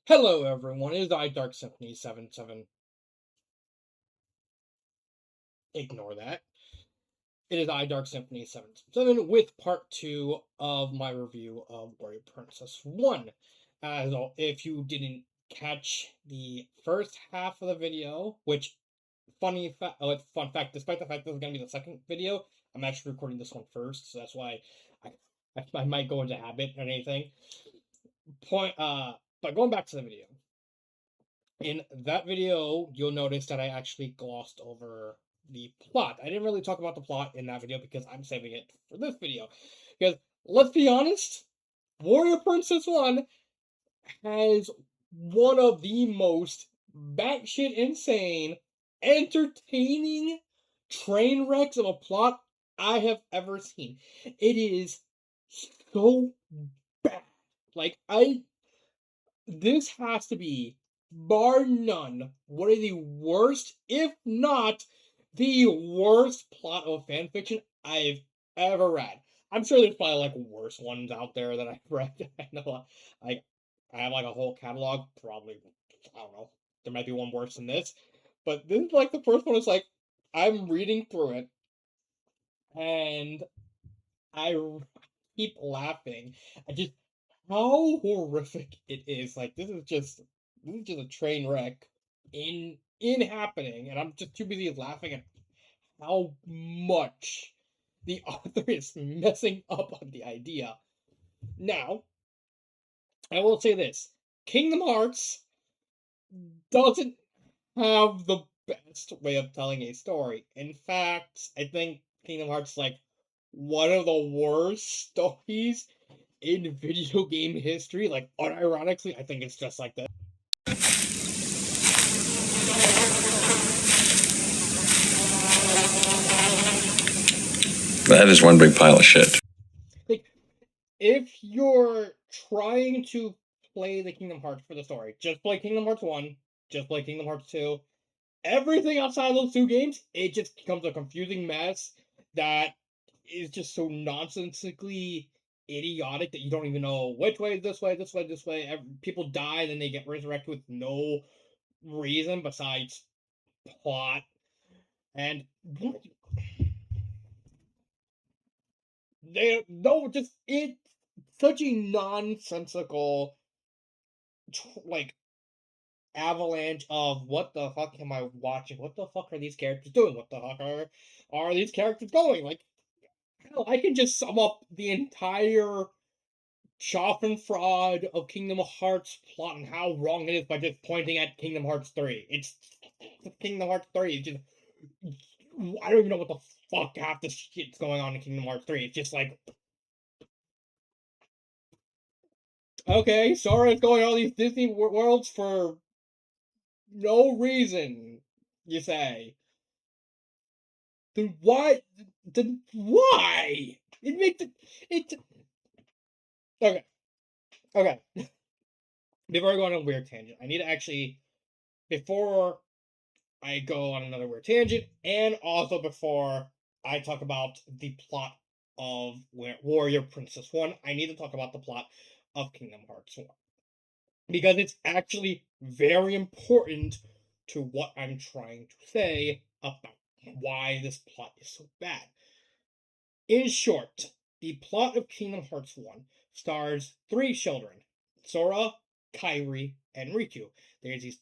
Hello, everyone. It is I, Dark Symphony 77. Ignore that. It is I, Dark Symphony 777 with part 2 of my review of Warrior Princess 1. If you didn't catch the first half of the video, which, fun fact, despite the fact this is going to be the second video, I'm actually recording this one first, so that's why I might go into habit or anything. But going back to the video. In that video, you'll notice that I actually glossed over the plot. I didn't really talk about the plot in that video because I'm saving it for this video. Because, let's be honest, Warrior Princess 1 has one of the most batshit insane, entertaining train wrecks of a plot I have ever seen. It is so bad. This has to be, bar none, one of the worst, if not the worst plot of fanfiction I've ever read. I'm sure there's probably like worse ones out there that I've read. I know, I have like a whole catalog. Probably, I don't know. There might be one worse than this, but this is like the first one. It's like I'm reading through it, and I keep laughing. I just how horrific it is. Like this is just a train wreck in happening, and I'm just too busy laughing at how much the author is messing up on the idea. Now, I will say this: Kingdom Hearts doesn't have the best way of telling a story. In fact, I think Kingdom Hearts is like one of the worst stories in video game history. Like, unironically, I think it's just like this. That is one big pile of shit. Like, if you're trying to play the Kingdom Hearts for the story, just play Kingdom Hearts 1, just play Kingdom Hearts 2. Everything outside of those two games, it just becomes a confusing mess that is just so nonsensically idiotic that you don't even know which way is this way, this way, this way. People die, then they get resurrected with no reason besides plot. And they no, just it's such a nonsensical like avalanche of what the fuck am I watching? What the fuck are these characters doing? What the fuck are these characters going? Like, hell, I can just sum up the entire Schadenfreude of Kingdom Hearts plot and how wrong it is by just pointing at Kingdom Hearts 3. It's Kingdom Hearts 3. It's just I don't even know what the fuck half the shit's going on in Kingdom Hearts 3. It's just like, okay, Sora's going all these Disney worlds for no reason, you say. Then why? Then why? It makes it. Okay, okay. Before I go on a weird tangent, I need to actually, before I go on another weird tangent, and also before I talk about the plot of Warrior Princess 1, I need to talk about the plot of Kingdom Hearts 1. Because it's actually very important to what I'm trying to say about why this plot is so bad. In short, the plot of Kingdom Hearts 1 stars three children: Sora, Kairi, and Riku. They're these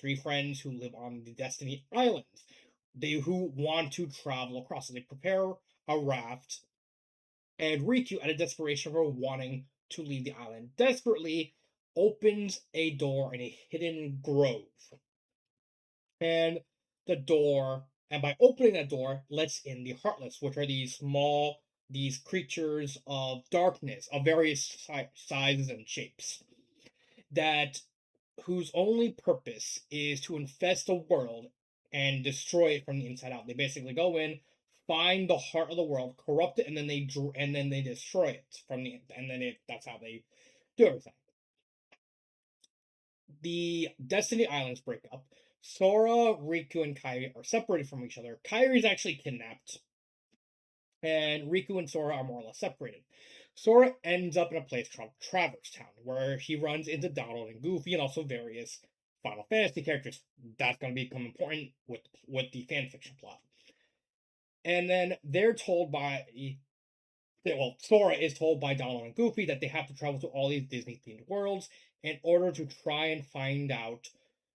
three friends who live on the Destiny Islands. Who want to travel across. So they prepare a raft, and Riku, out of desperation for wanting to leave the island desperately, opens a door in a hidden grove. And by opening that door, lets in the Heartless, which are these creatures of darkness of various sizes and shapes, that whose only purpose is to infest the world and destroy it from the inside out. They basically go in, find the heart of the world, corrupt it, and then they destroy it that's how they do everything. The Destiny Islands break up. Sora, Riku, and Kairi are separated from each other. Kairi is actually kidnapped, and Riku and Sora are more or less separated. Sora ends up in a place called Traverse Town, where he runs into Donald and Goofy and also various Final Fantasy characters. That's going to become important with the fanfiction plot. And then they're told by well, Sora is told by Donald and Goofy that they have to travel to all these Disney themed worlds in order to try and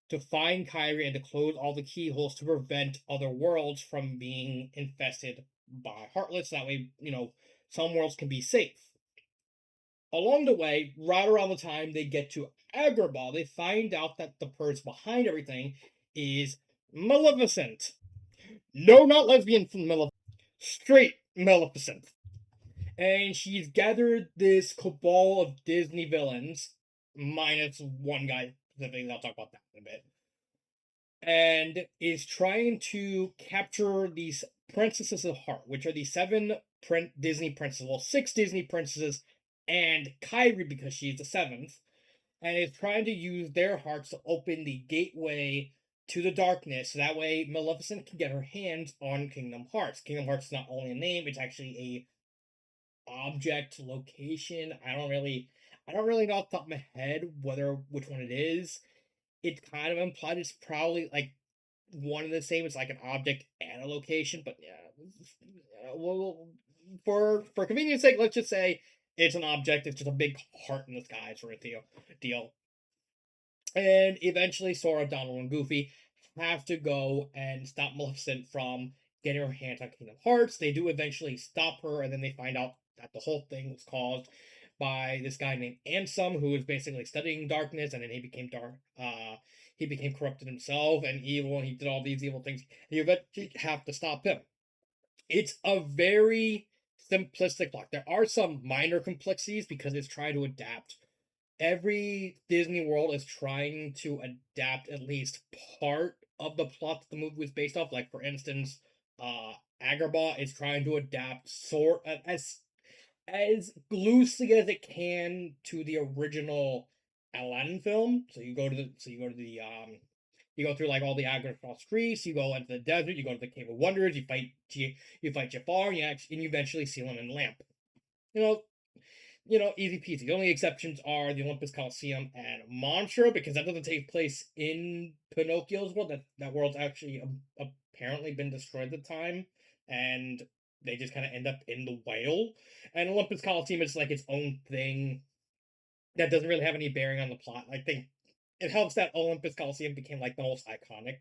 to find Kyrie and to close all the keyholes to prevent other worlds from being infested by Heartless. That way, some worlds can be safe. Along the way, right around the time they get to Agrabah, they find out that the person behind everything is Maleficent. No, not lesbian Maleficent. Straight Maleficent. And she's gathered this cabal of Disney villains, minus one guy specifically. I'll talk about that in a bit. And is trying to capture these princesses of heart, which are the seven Disney princesses, well, six Disney princesses, and Kyrie because she's the seventh, and is trying to use their hearts to open the gateway to the darkness. So that way, Maleficent can get her hands on Kingdom Hearts. Kingdom Hearts is not only a name; it's actually a object location. I don't really know off the top of my head which one it is. It's kind of implied it's probably like one and the same. It's like an object and a location, but well, for convenience sake, let's just say it's an object. It's just a big heart in the sky sort of deal. And eventually, Sora, Donald, and Goofy have to go and stop Maleficent from getting her hands on Kingdom Hearts. They do eventually stop her, and then they find out that the whole thing was caused by this guy named Ansem, who was basically studying darkness, and then he became dark. He became corrupted himself and evil, and he did all these evil things. And you eventually have to stop him. It's a very simplistic plot. There are some minor complexities because it's trying to adapt. Every Disney World is trying to adapt at least part of the plot that the movie was based off. Like for instance, Agrabah is trying to adapt as loosely as it can to the original Aladdin film. You go through like all the Agrabah streets. You go into the desert. You go to the Cave of Wonders. You fight Jafar, and you eventually seal him in lamp. You know, easy peasy. The only exceptions are the Olympus Coliseum and Monstro, because that doesn't take place in Pinocchio's world. That world's actually apparently been destroyed at the time, and they just kind of end up in the whale. And Olympus Coliseum is like its own thing that doesn't really have any bearing on the plot. I think it helps that Olympus Coliseum became like the most iconic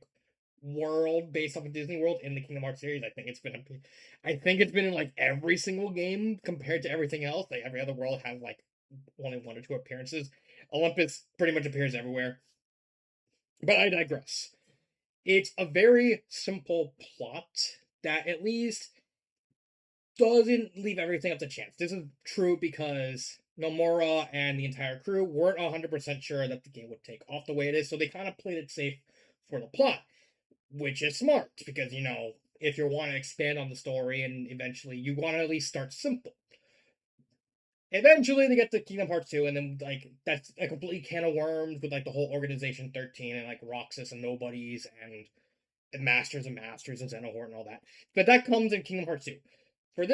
world based off of Disney World in the Kingdom Hearts series. I think it's been in like every single game compared to everything else. Like every other world has like only one or two appearances. Olympus pretty much appears everywhere. But I digress. It's a very simple plot that at least doesn't leave everything up to chance. This is true because Nomura and the entire crew weren't 100% sure that the game would take off the way it is, so they kind of played it safe for the plot, which is smart because, if you want to expand on the story and eventually you want to at least start simple. Eventually they get to Kingdom Hearts 2, and then like that's a complete can of worms with like the whole Organization 13 and like Roxas and Nobodies and Masters and Xenohort and all that. But that comes in Kingdom Hearts 2. For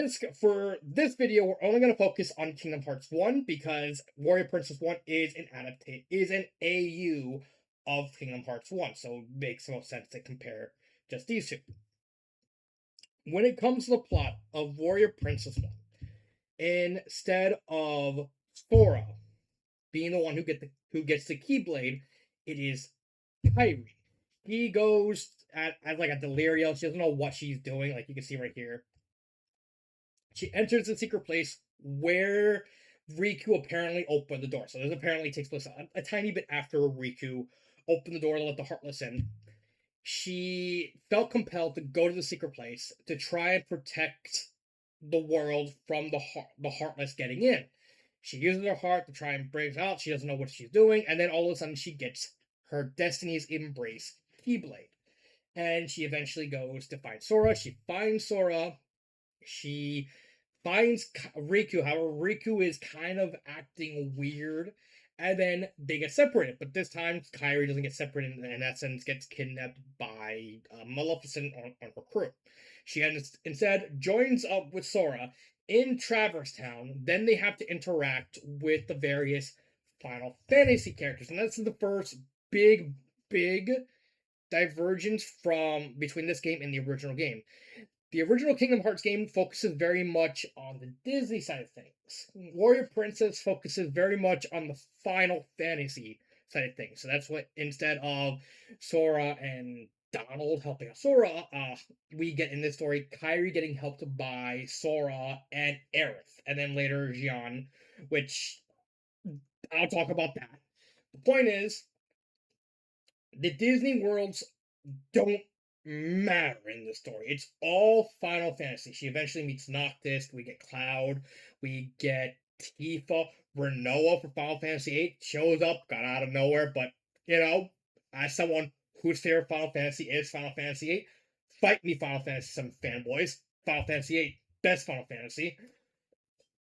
this video, we're only going to focus on Kingdom Hearts 1 because Warrior Princess 1 is an AU of Kingdom Hearts 1, so it makes no sense to compare just these two. When it comes to the plot of Warrior Princess 1, instead of Sora being the one who gets the Keyblade, it is Kyrie. He goes as like a delirium. She doesn't know what she's doing, like you can see right here. She enters the secret place where Riku apparently opened the door. So this apparently takes place a tiny bit after Riku opened the door to let the Heartless in. She felt compelled to go to the secret place to try and protect the world from the Heartless getting in. She uses her heart to try and break out. She doesn't know what she's doing, and then all of a sudden she gets her Destiny's Embrace Keyblade. And she eventually goes to find Sora. She finds Sora. She finds Riku. However, Riku is kind of acting weird and then they get separated. But this time, Kyrie doesn't get separated, and in essence, gets kidnapped by Maleficent on her crew. She instead joins up with Sora in Traverse Town. Then they have to interact with the various Final Fantasy characters, and that's the first big divergence from between this game and the original game. The original Kingdom Hearts game focuses very much on the Disney side of things. Warrior Princess focuses very much on the Final Fantasy side of things. So that's what, instead of Sora and Donald helping out Sora, we get in this story Kyrie getting helped by Sora and Aerith, and then later Jian, which I'll talk about that. The point is, the Disney worlds don't matter in the story. It's all Final Fantasy. She eventually meets Noctis. We get Cloud. We get Tifa. Renoa for Final Fantasy VIII shows up, got out of nowhere. But, as someone whose favorite Final Fantasy is Final Fantasy VIII, fight me, Final Fantasy VII fanboys. Final Fantasy VIII, best Final Fantasy.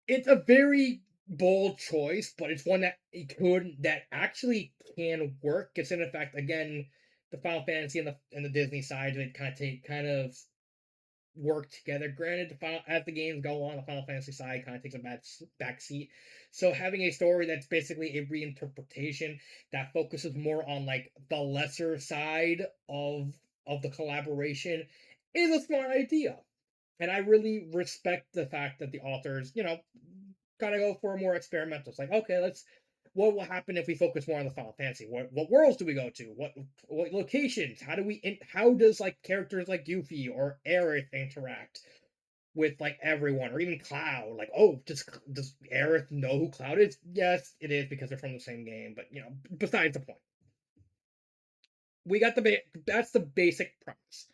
It's a very bold choice, but it's one that actually can work. Considering the fact, again, the Final Fantasy and the Disney side of it kind of work together. Granted, as the games go on, the Final Fantasy side kind of takes a back seat. So having a story that's basically a reinterpretation that focuses more on like the lesser side of the collaboration is a smart idea. And I really respect the fact that the authors, kind of go for more experimental. It's like, okay, what will happen if we focus more on the Final Fantasy? What worlds do we go to? What locations? How does like characters like Goofy or Aerith interact with like everyone, or even Cloud? Like, oh, does Aerith know who Cloud is? Yes, it is, because they're from the same game. But besides the point, we got that's the basic premise.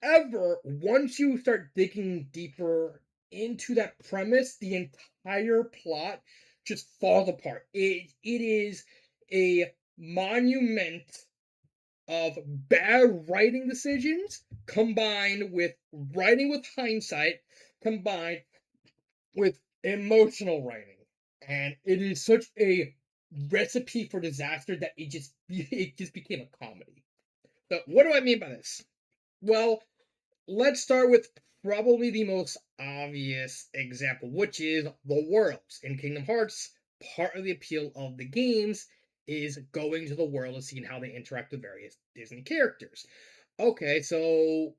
However, once you start digging deeper into that premise, the entire plot just falls apart. It is a monument of bad writing decisions combined with writing with hindsight, combined with emotional writing. And it is such a recipe for disaster that it just became a comedy. So what do I mean by this? Well, let's start with probably the most obvious example, which is the worlds. In Kingdom Hearts, part of the appeal of the games is going to the world and seeing how they interact with various Disney characters. Okay, so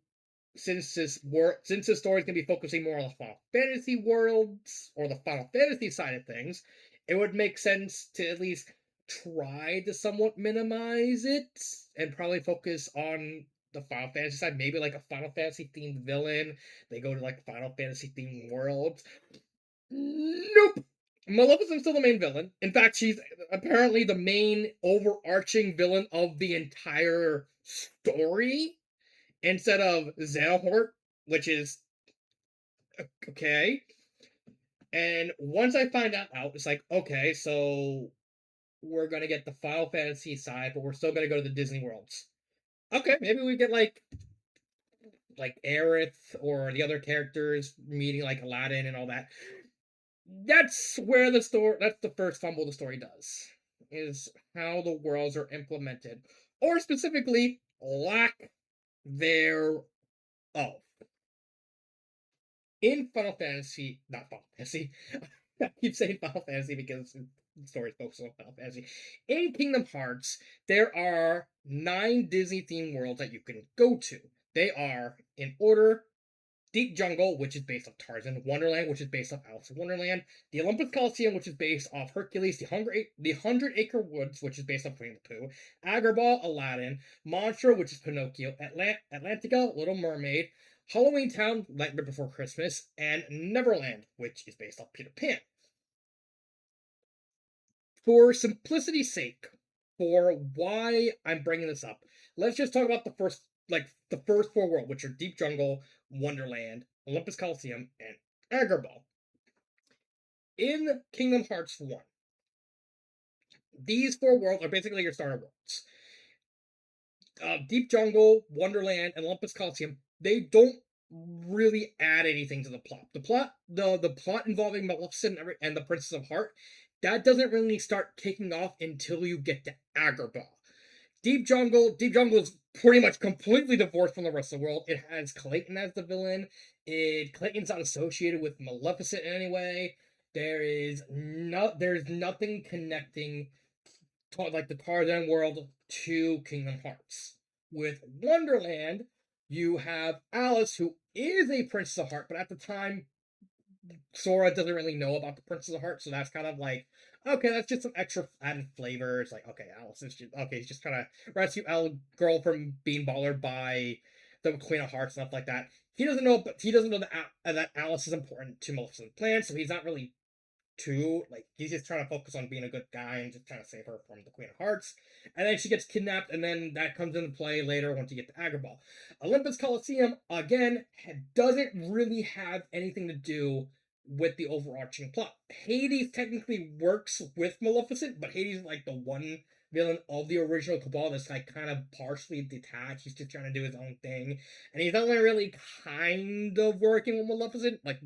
since this story is going to be focusing more on the Final Fantasy worlds or the Final Fantasy side of things, it would make sense to at least try to somewhat minimize it and probably focus on the Final Fantasy side, maybe like a Final Fantasy themed villain. They go to like Final Fantasy themed worlds. Nope. Maleficent's still the main villain. In fact, she's apparently the main overarching villain of the entire story instead of Zalhort, which is okay. And once I find that out, it's like, okay, so we're gonna get the Final Fantasy side, but we're still gonna go to the Disney worlds. Okay, maybe we get like Aerith or the other characters meeting like Aladdin and all that. That's where the story. That's the first fumble the story does. Is how the worlds are implemented, or specifically lack thereof. In Final Fantasy, not Final Fantasy. I keep saying Final Fantasy because the story focuses on Final Fantasy. In Kingdom Hearts, there are 9 Disney themed worlds that you can go to. They are, in order, Deep Jungle, which is based off Tarzan; Wonderland, which is based off Alice in Wonderland; the Olympus Coliseum, which is based off Hercules; the Hundred Acre Woods, which is based off Winnie the Pooh; Agrabah, Aladdin; Monstro, which is Pinocchio; Atlantica, Little Mermaid; Halloween Town, Nightmare Before Christmas; and Neverland, which is based off Peter Pan. For simplicity's sake, for why I'm bringing this up, let's just talk about the first 4 worlds, which are Deep Jungle, Wonderland, Olympus Coliseum, and Agrabah. In Kingdom Hearts 1, these 4 worlds are basically your starter worlds. Deep Jungle, Wonderland, and Olympus Coliseum, they don't really add anything to the plot. The plot involving Maleficent and the Princess of Heart that doesn't really start kicking off until you get to Agrabah. Deep Jungle is pretty much completely divorced from the rest of the world. It has Clayton as the villain. Clayton's not associated with Maleficent in any way. There's nothing connecting like the Tarzan world to Kingdom Hearts. With Wonderland, you have Alice, who is a Princess of Heart, but at the time, Sora doesn't really know about the Princess of Heart, so that's kind of like, okay, that's just some extra added flavor. It's like, okay, Alice is just, okay, he's just trying to rescue a girl from being bothered by the Queen of Hearts, stuff like that. He doesn't know that Alice is important to Maleficent's plan, so he's not really too like he's just trying to focus on being a good guy and just trying to save her from the Queen of Hearts. And then she gets kidnapped, and then that comes into play later once you get to Agrabah. Olympus Coliseum again doesn't really have anything to do with the overarching plot. Hades technically works with Maleficent, but Hades is like the one villain of the original Cabal that's like kind of partially detached. He's just trying to do his own thing, and he's only really kind of working with Maleficent, like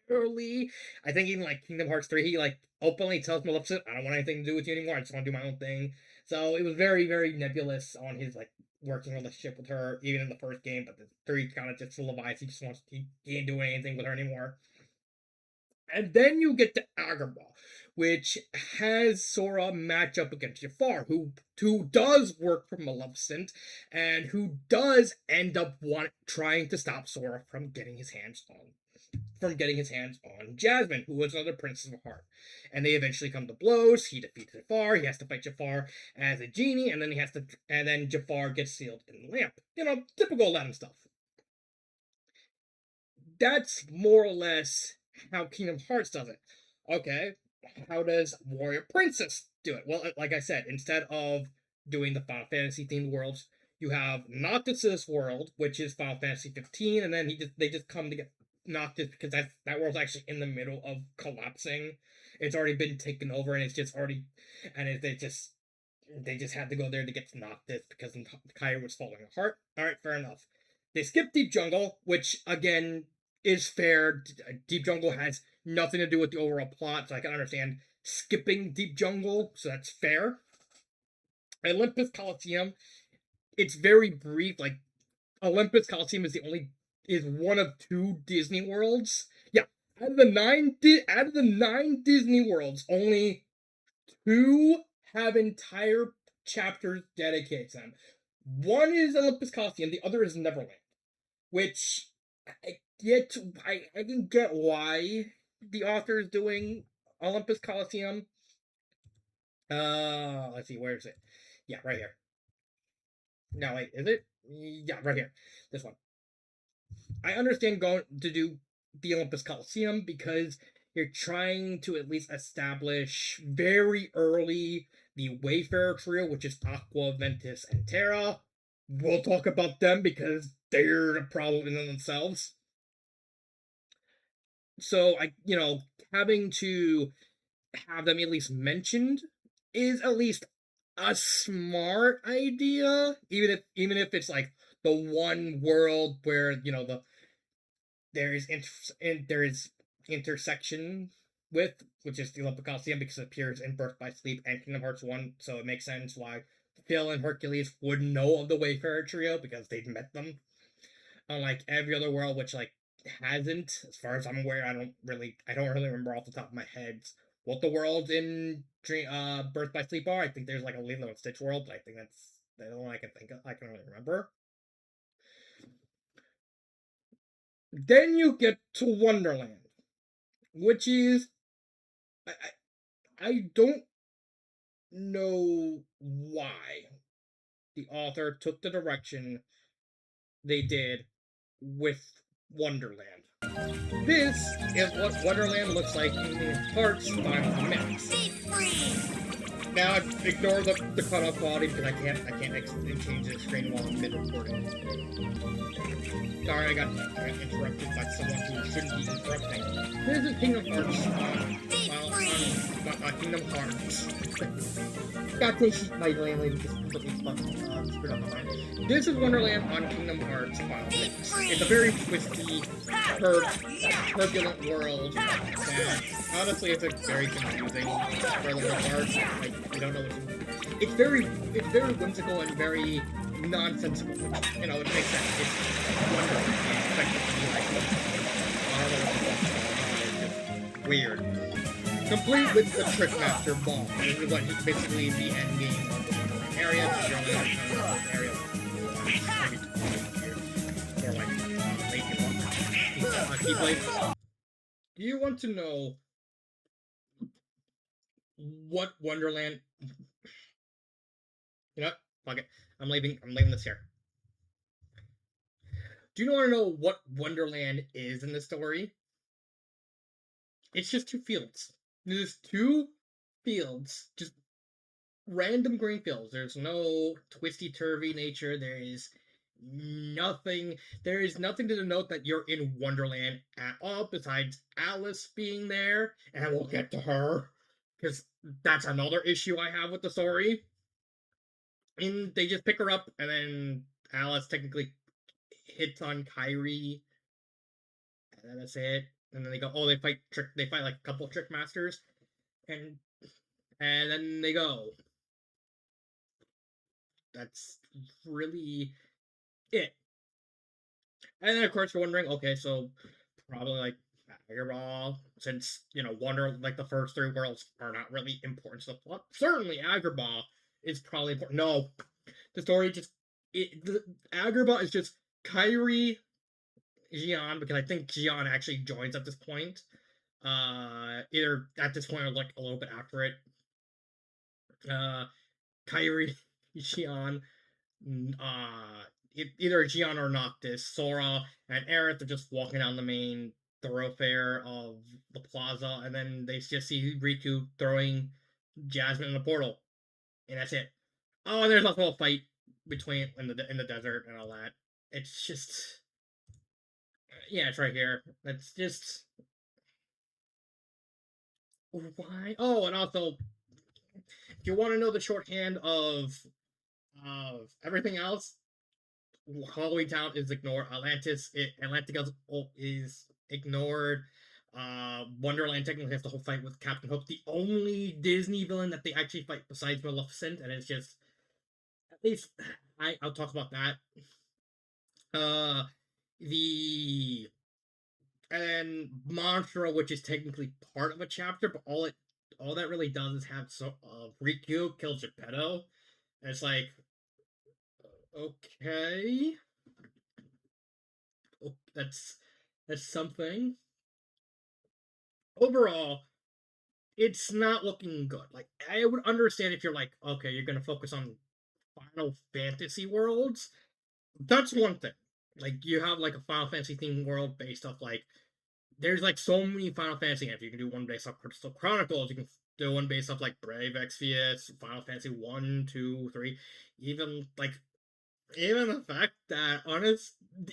barely. I think in like Kingdom Hearts 3, he like openly tells Maleficent, I don't want anything to do with you anymore, I just want to do my own thing. So it was very, very nebulous on his like working relationship with her, even in the first game, but the 3 kind of just solidifies he can't do anything with her anymore. And then you get to Agrabah, which has Sora match up against Jafar, who does work for Maleficent, and who does end up trying to stop Sora from getting his hands on Jasmine, who was another Princess of Heart. And they eventually come to blows. He defeats Jafar. He has to fight Jafar as a genie, and then Jafar gets sealed in the lamp. You know, typical Aladdin stuff. That's more or less how Kingdom Hearts does it. Okay, how does Warrior Princess do it? Well, like I said, instead of doing the Final Fantasy themed worlds, you have Noctis's world, which is Final Fantasy 15, and then they just come to get Noctis because that world's actually in the middle of collapsing. It's already been taken over, and it's just already, and they just had to go there to get to Noctis because Kyra was falling apart. All right, fair enough. They skip Deep Jungle, which again is fair. Deep Jungle has nothing to do with the overall plot, so I can understand skipping Deep Jungle, so that's fair. Olympus Coliseum, it's very brief. Like Olympus Coliseum is one of 2 Disney worlds. Yeah, out of the 9 Disney worlds, only 2 have entire chapters dedicated to them. One is Olympus Coliseum, the other is Neverland, which I can get why the author is doing Olympus Coliseum. Let's see, where is it? Yeah, right here. No, wait, is it? Yeah, right here. This one. I understand going to do the Olympus Coliseum because you're trying to at least establish very early the Wayfarer trio, which is Aqua, Ventus, and Terra. We'll talk about them because they're a problem in themselves. So having to have them at least mentioned is at least a smart idea, even if it's like the one world where there is intersection with, which is the Olympic Coliseum, because it appears in Birth by Sleep and Kingdom Hearts 1, so it makes sense why Phil and Hercules would know of the Wayfarer trio because they've met them. Unlike every other world, which hasn't, as far as I'm aware. I don't really remember off the top of my head what the worlds in Birth by Sleep are. I think there's like a Lilo and Stitch world, but I think that's the only one I can think of. I can really remember. Then you get to Wonderland, which is I don't know why the author took the direction they did with Wonderland. This is what Wonderland looks like in Kingdom Hearts Final Mix. Now ignore the cutoff quality because I can't change the screen while I'm mid-recording. Sorry, I got interrupted by someone who shouldn't be interrupting. This is Kingdom Hearts. Kingdom Hearts. forgot to my landlady just completely screwed up my mind. This is Wonderland on Kingdom Hearts Final Mix. It's a very twisty, turbulent world that honestly is very confusing for the most part. Like you don't know what it's very whimsical and very nonsensical. You know, it makes sense. It's Wonderland. You expect it to be like I don't know what the fuck's going on. It's just weird. Complete with the Trickmaster Ball. This is what basically the end game of the Wonderland area. You're only like kind of area maybe 20 years. Or like late Keyblade. Do you want to know what Wonderland? You know, fuck it. I'm leaving this here. Do you want to know what Wonderland is in the story? It's just two fields. There's two fields, just random green fields. There's no twisty turvy nature. There is nothing. There is nothing to denote that you're in Wonderland at all, besides Alice being there, and we'll get to her because that's another issue I have with the story. And they just pick her up, and then Alice technically hits on Kyrie, and then that's it. And then they go, oh, they fight trick. They fight like a couple trick masters, and then they go. That's really it. And then of course you're wondering, okay, so probably like Agrabah, since Wonder like the first three worlds are not really important to the plot. Certainly Agrabah is probably important. No, the story just Agrabah is just Kyrie, Xion, because I think Xion actually joins at this point. Either at this point or like a little bit after it. Kyrie, Xion, either Xion or Noctis, Sora, and Aerith are just walking down the main thoroughfare of the plaza, and then they just see Riku throwing Jasmine in the portal, and that's it. Oh, and there's also a fight between in the desert and all that. It's just, yeah, it's right here. It's just why. Oh, and also, if you want to know the shorthand of everything else, Halloween Town is ignored. Atlantica is ignored. Wonderland technically has the whole fight with Captain Hook, the only Disney villain that they actually fight besides Maleficent, and it's just at least I'll talk about that. Uh, the and Monstro, which is technically part of a chapter, but all that really does is have Riku kills Geppetto, and it's like okay. Oh, that's something. Overall, it's not looking good. Like I would understand if you're like, okay, you're gonna focus on Final Fantasy worlds. That's one thing. Like you have like a Final Fantasy themed world based off like there's like so many Final Fantasy games. You can do one based off Crystal Chronicles. You can do one based off like Brave Exvius, Final Fantasy 1, 2, 3. Even like even the fact that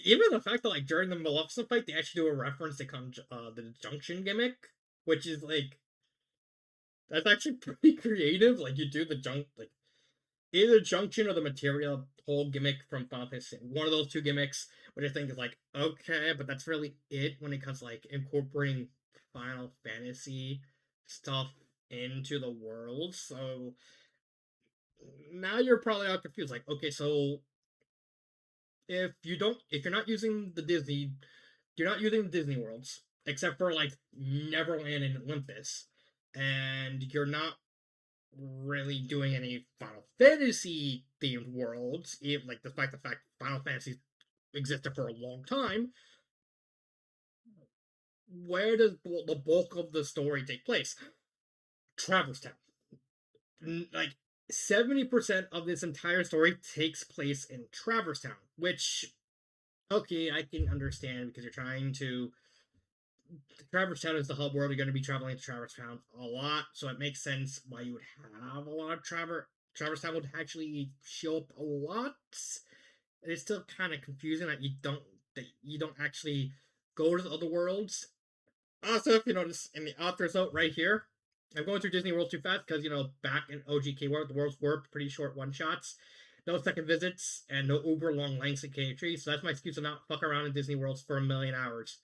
even the fact that like during the Maleficent fight they actually do a reference to the junction gimmick, which is like that's actually pretty creative. Like you do the like either junction or the material whole gimmick from Final Fantasy. One of those two gimmicks, which I think is like okay, but that's really it when it comes to like incorporating Final Fantasy stuff into the world. So now you're probably all confused. Like okay, so if you're not using you're not using the Disney worlds except for like Neverland and Olympus, and you're not really doing any Final Fantasy themed worlds, even like despite the fact Final Fantasy existed for a long time. Where does the bulk of the story take place? Traverse Town. Like 70% of this entire story takes place in Traverse Town, which okay, I can understand because you're trying to. Traverse Town is the hub world. You're going to be traveling to Traverse Town a lot, so it makes sense why you would have a lot of Traverse Town would actually show up a lot. It's still kind of confusing that you don't actually go to the other worlds. Also, if you notice in the author's note right here, I'm going through Disney World too fast because, back in OGK World, the worlds were pretty short one shots. No second visits and no uber long lengths in KH3, so that's my excuse to not fuck around in Disney Worlds for a million hours.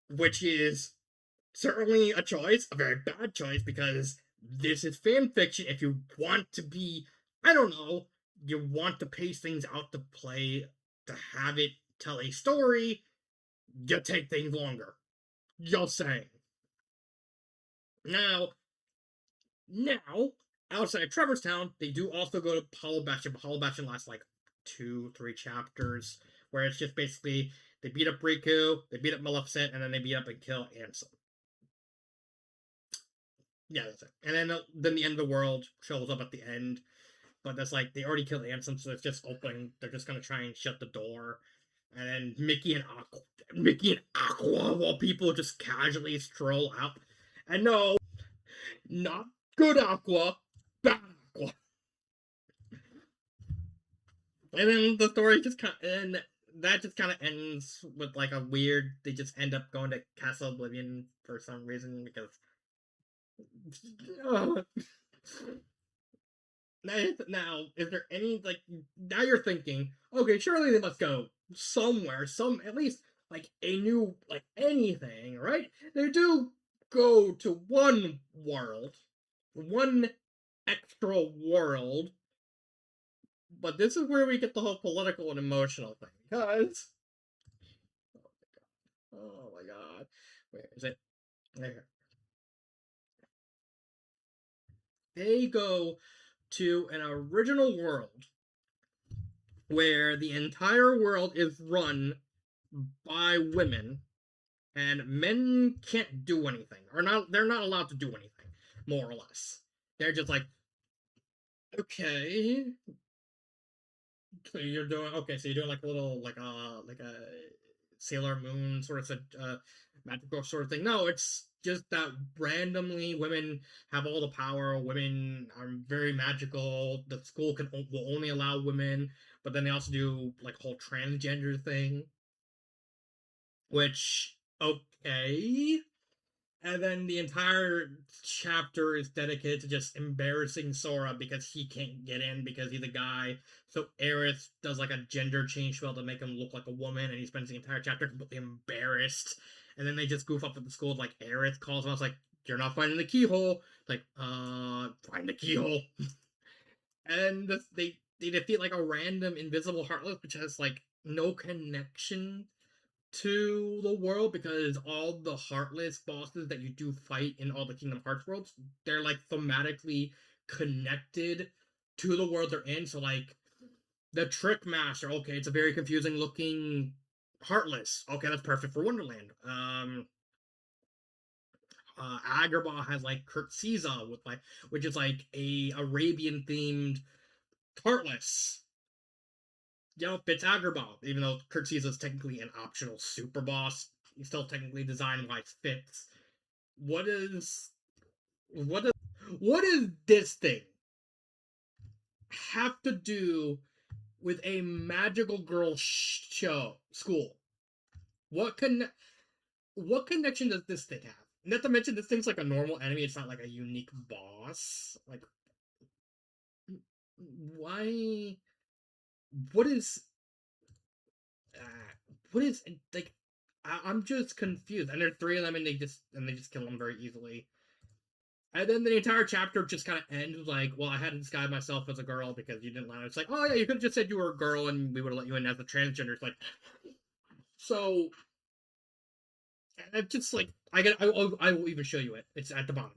Which is certainly a choice, a very bad choice, because this is fan fiction. If you want to be, I don't know, you want to pace things out to play, to have it tell a story, you take things longer. Just saying. Now, now, outside of Trevor's Town, they do also go to Hollow Bastion, but Hollow Bastion lasts like 2, 3 chapters, where it's just basically they beat up Riku, they beat up Maleficent, and then they beat up and kill Ansem. Yeah, that's it. And then the end of the world shows up at the end, but that's like they already killed Ansem, so it's just open. They're just gonna try and shut the door, and then Mickey and Aqua, while people just casually stroll out. And no, not good Aqua, bad Aqua. And then the story just kind of, and that just kind of ends with like a weird. They just end up going to Castle Oblivion for some reason because. Uh, now, is there any like now you're thinking, okay, surely they must go somewhere, some at least like a new like anything, right? They do go to one world, one extra world, but this is where we get the whole political and emotional thing because oh my god, where is it? There. They go to an original world where the entire world is run by women and men can't do anything or not they're not allowed to do anything more or less. They're just like, okay, so you're doing okay, so you're doing like a little like a Sailor Moon sort of magical sort of thing. No, it's just that randomly women have all the power, women are very magical, the school will only allow women, but then they also do like a whole transgender thing, which okay. And then the entire chapter is dedicated to just embarrassing Sora because he can't get in because he's a guy. So Aerith does like a gender change spell to make him look like a woman, and he spends the entire chapter completely embarrassed. And then they just goof up at the school like Aerith calls him. I was like, "You're not finding the keyhole." Like, find the keyhole. And they defeat like a random invisible heartless, which has like no connection to the world because all the Heartless bosses that you do fight in all the Kingdom Hearts worlds, they're like thematically connected to the world they're in. So like the Trick Master, okay, it's a very confusing looking Heartless. Okay, that's perfect for Wonderland. Agrabah has like Kurtziza with like, which is like a Arabian themed Heartless. Fits Agrabah, even though Kurtziza is technically an optional super boss. He's still technically designed wise Fits. What is what does this thing have to do with a magical girl show school? What can what connection does this thing have? Not to mention this thing's like a normal enemy. It's not like a unique boss. Like why? What is what is like? I'm just confused. And there's three of them, and they just kill them very easily. And then the entire chapter just kind of ends like, well, I had to disguise myself as a girl because you didn't let it. It's like, oh yeah, you could have just said you were a girl and we would have let you in as a transgender. It's like, so it's just like I will even show you it. It's at the bottom,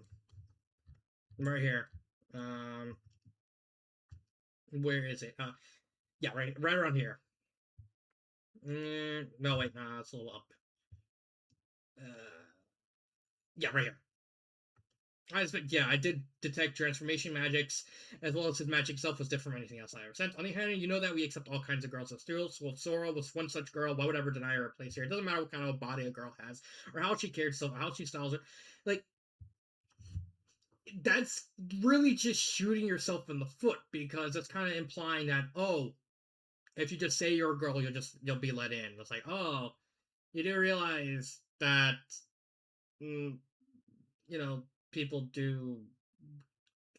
right here. Um, where is it? Yeah, right around here. No, wait, no, it's a little up. Uh, yeah, right here. I did detect transformation magics, as well as his magic itself was different from anything else I ever sent. On the other hand, you know that we accept all kinds of girls as steals. Well, Sora was one such girl. Why would I ever deny her a place here? It doesn't matter what kind of body a girl has, or how she carries herself, or how she styles it. Like, that's really just shooting yourself in the foot, because it's kind of implying that, oh, if you just say you're a girl, you'll be let in. It's like, oh, you do realize that, mm, you know, people do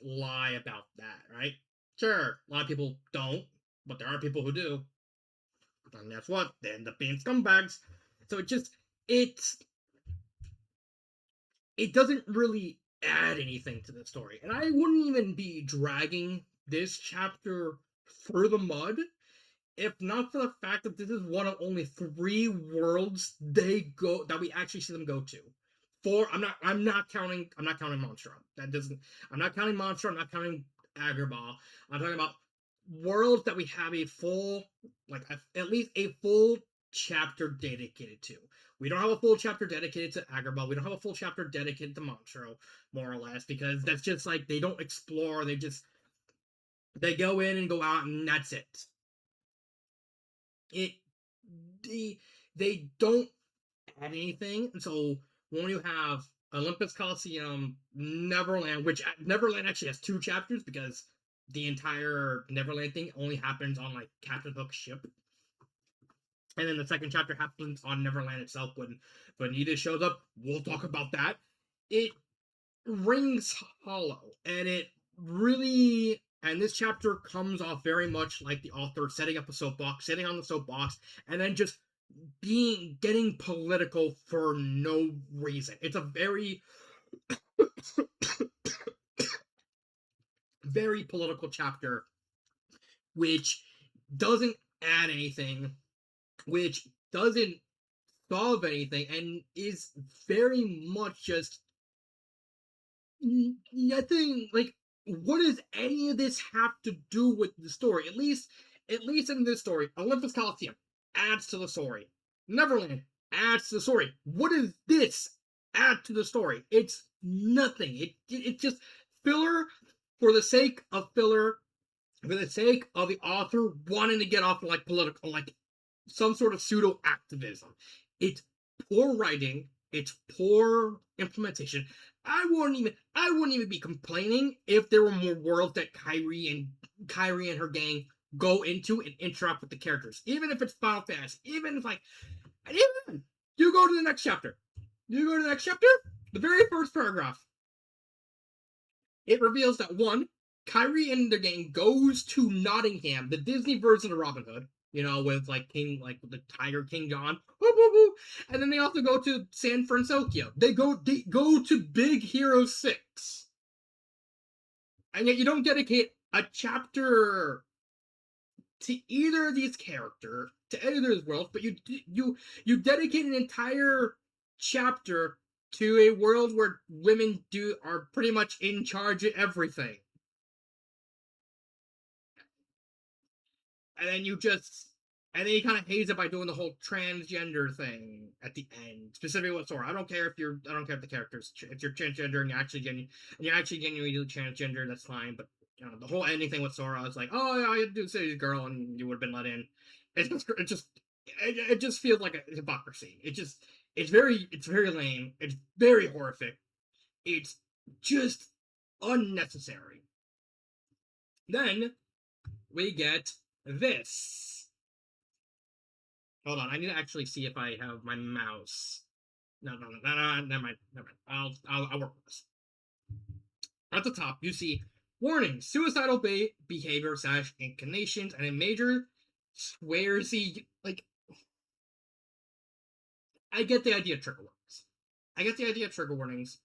lie about that, right? Sure, a lot of people don't, but there are people who do. And guess what? They end up being scumbags. So it's it doesn't really add anything to the story. And I wouldn't even be dragging this chapter through the mud if not for the fact that this is one of only 3 worlds they go that we actually see them go to. Four. I'm not counting Monstro. That doesn't. I'm not counting Monstro. I'm not counting Agrabah. I'm talking about worlds that we have a full, at least a full chapter dedicated to. We don't have a full chapter dedicated to Agrabah. We don't have a full chapter dedicated to Monstro, more or less, because that's just like they don't explore. They go in and go out, and that's it. It they don't add anything. And so when you have Olympus Coliseum, Neverland, which Neverland actually has 2 chapters because the entire Neverland thing only happens on like Captain Hook's ship. And then the second chapter happens on Neverland itself when Vanitas shows up. We'll talk about that. It rings hollow, and it really, and this chapter comes off very much like the author setting up a soapbox, sitting on the soapbox, and then just getting political for no reason. It's a very very political chapter, which doesn't add anything, which doesn't solve anything, and is very much just nothing. Like, what does any of this have to do with the story? At least in this story, Olympus Coliseum adds to the story. Neverland adds to the story. What does this add to the story? It's nothing. It's just filler for the sake of filler, for the sake of the author wanting to get off like political, like some sort of pseudo activism. It's poor writing. It's poor implementation. I wouldn't even be complaining if there were more worlds that Kyrie and her gang go into and interact with the characters. Even if it's Final Fantasy, even if even you go to the next chapter. You go to the next chapter, the very first paragraph. It reveals that one, Kyrie and their gang goes to Nottingham, the Disney version of Robin Hood, with with the Tiger King John, and then they also go to San Francisco. They go to Big Hero 6, and yet you don't dedicate a chapter to either of these characters, to any of those worlds, but you dedicate an entire chapter to a world where women are pretty much in charge of everything. And then you kind of haze it by doing the whole transgender thing at the end, specifically with Sora. I don't care if the characters, if you're transgender and you're actually genuinely transgender, that's fine. But the whole ending thing with Sora, is like, oh yeah, you do say girl, and you would have been let in. It just feels like a hypocrisy. It's very lame. It's very horrific. It's just unnecessary. Then we get this. Hold on, I need to actually see if I have my mouse. No, never mind. I'll work with this. At the top, you see warning: suicidal behavior / inclinations, and a major swearsy. Like, I get the idea of trigger warnings.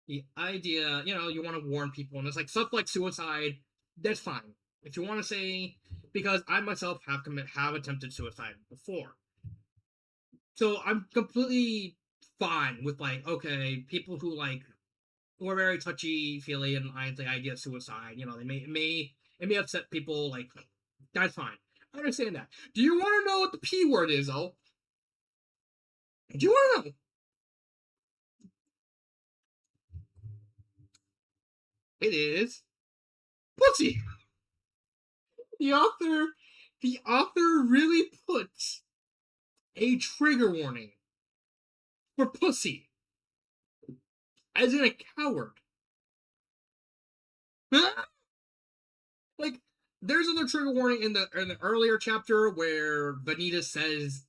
The idea, you want to warn people, and it's like stuff like suicide. That's fine if you want to say, because I myself have attempted suicide before. So I'm completely fine with okay, people who are very touchy feely and the idea of suicide. It may upset people. That's fine. I understand that. Do you want to know what the P word is, though? Do you want to know? It is pussy. The author really puts a trigger warning for pussy, as in a coward. Like, there's another trigger warning in the earlier chapter where Vanitas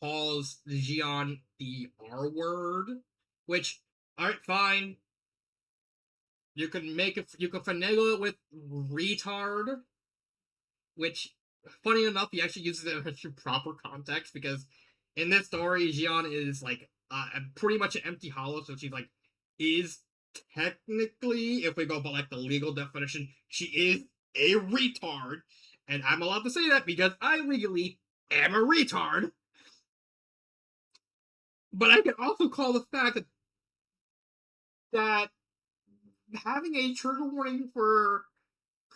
calls Xion the R word, which, alright, fine. You could finagle it with retard, which, funny enough, he actually uses it in proper context because in this story, Jian is like pretty much an empty hollow. So she's like, is technically, if we go by like the legal definition, she is a retard, and I'm allowed to say that because I legally am a retard. But I can also call the fact that having a trigger warning for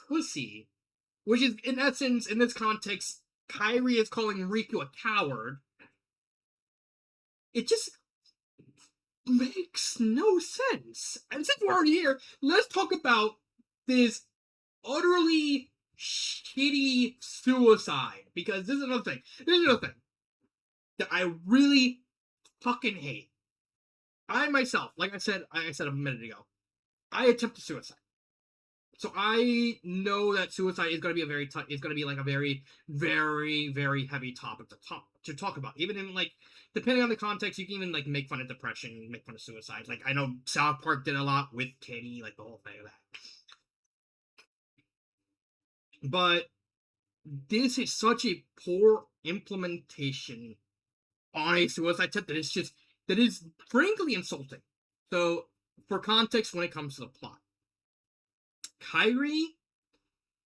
pussy, which is in essence, in this context, Kyrie is calling Riku a coward. It just makes no sense. And since we're already here, let's talk about this utterly shitty suicide. Because this is another thing. This is another thing that I really fucking hate. I myself, like I said a minute ago, I attempted suicide. So I know that suicide is going to be it's going to be like a very, very, very heavy topic to talk about. Even in like, depending on the context, you can even like make fun of depression, make fun of suicide. Like I know South Park did a lot with Kenny, like the whole thing of that. But this is such a poor implementation on a suicide tip that is frankly insulting. So for context, when it comes to the plot, Kyrie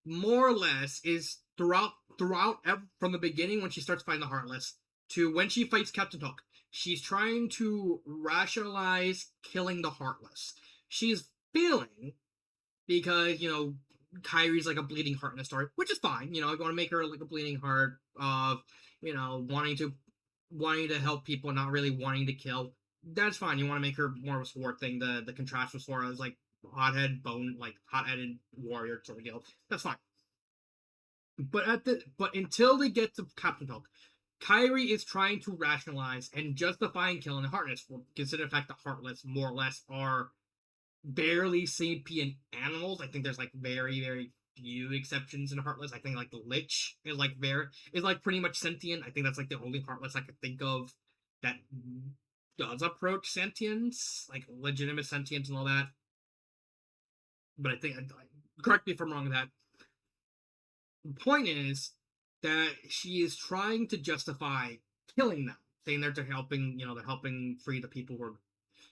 more or less is throughout from the beginning when she starts fighting the Heartless to when she fights Captain Hook, she's trying to rationalize killing the Heartless. She's failing because Kyrie's like a bleeding heart in the story, which is fine. I want to make her like a bleeding heart of wanting to help people, not really wanting to kill. That's fine. You want to make her more of a sword thing. The contrast with Sora is like hotheaded warrior sort of deal. That's fine. But until they get to Captain Hook, Kyrie is trying to rationalize and justifying killing the Heartless. Consider the fact that Heartless more or less are barely sapient animals. I think there's like very, very few exceptions in Heartless. I think like the Lich is like pretty much sentient. I think that's like the only Heartless I could think of that does approach sentience, like legitimate sentience and all that. But I think, correct me if I'm wrong with that. The point is that she is trying to justify killing them, saying they're helping free the people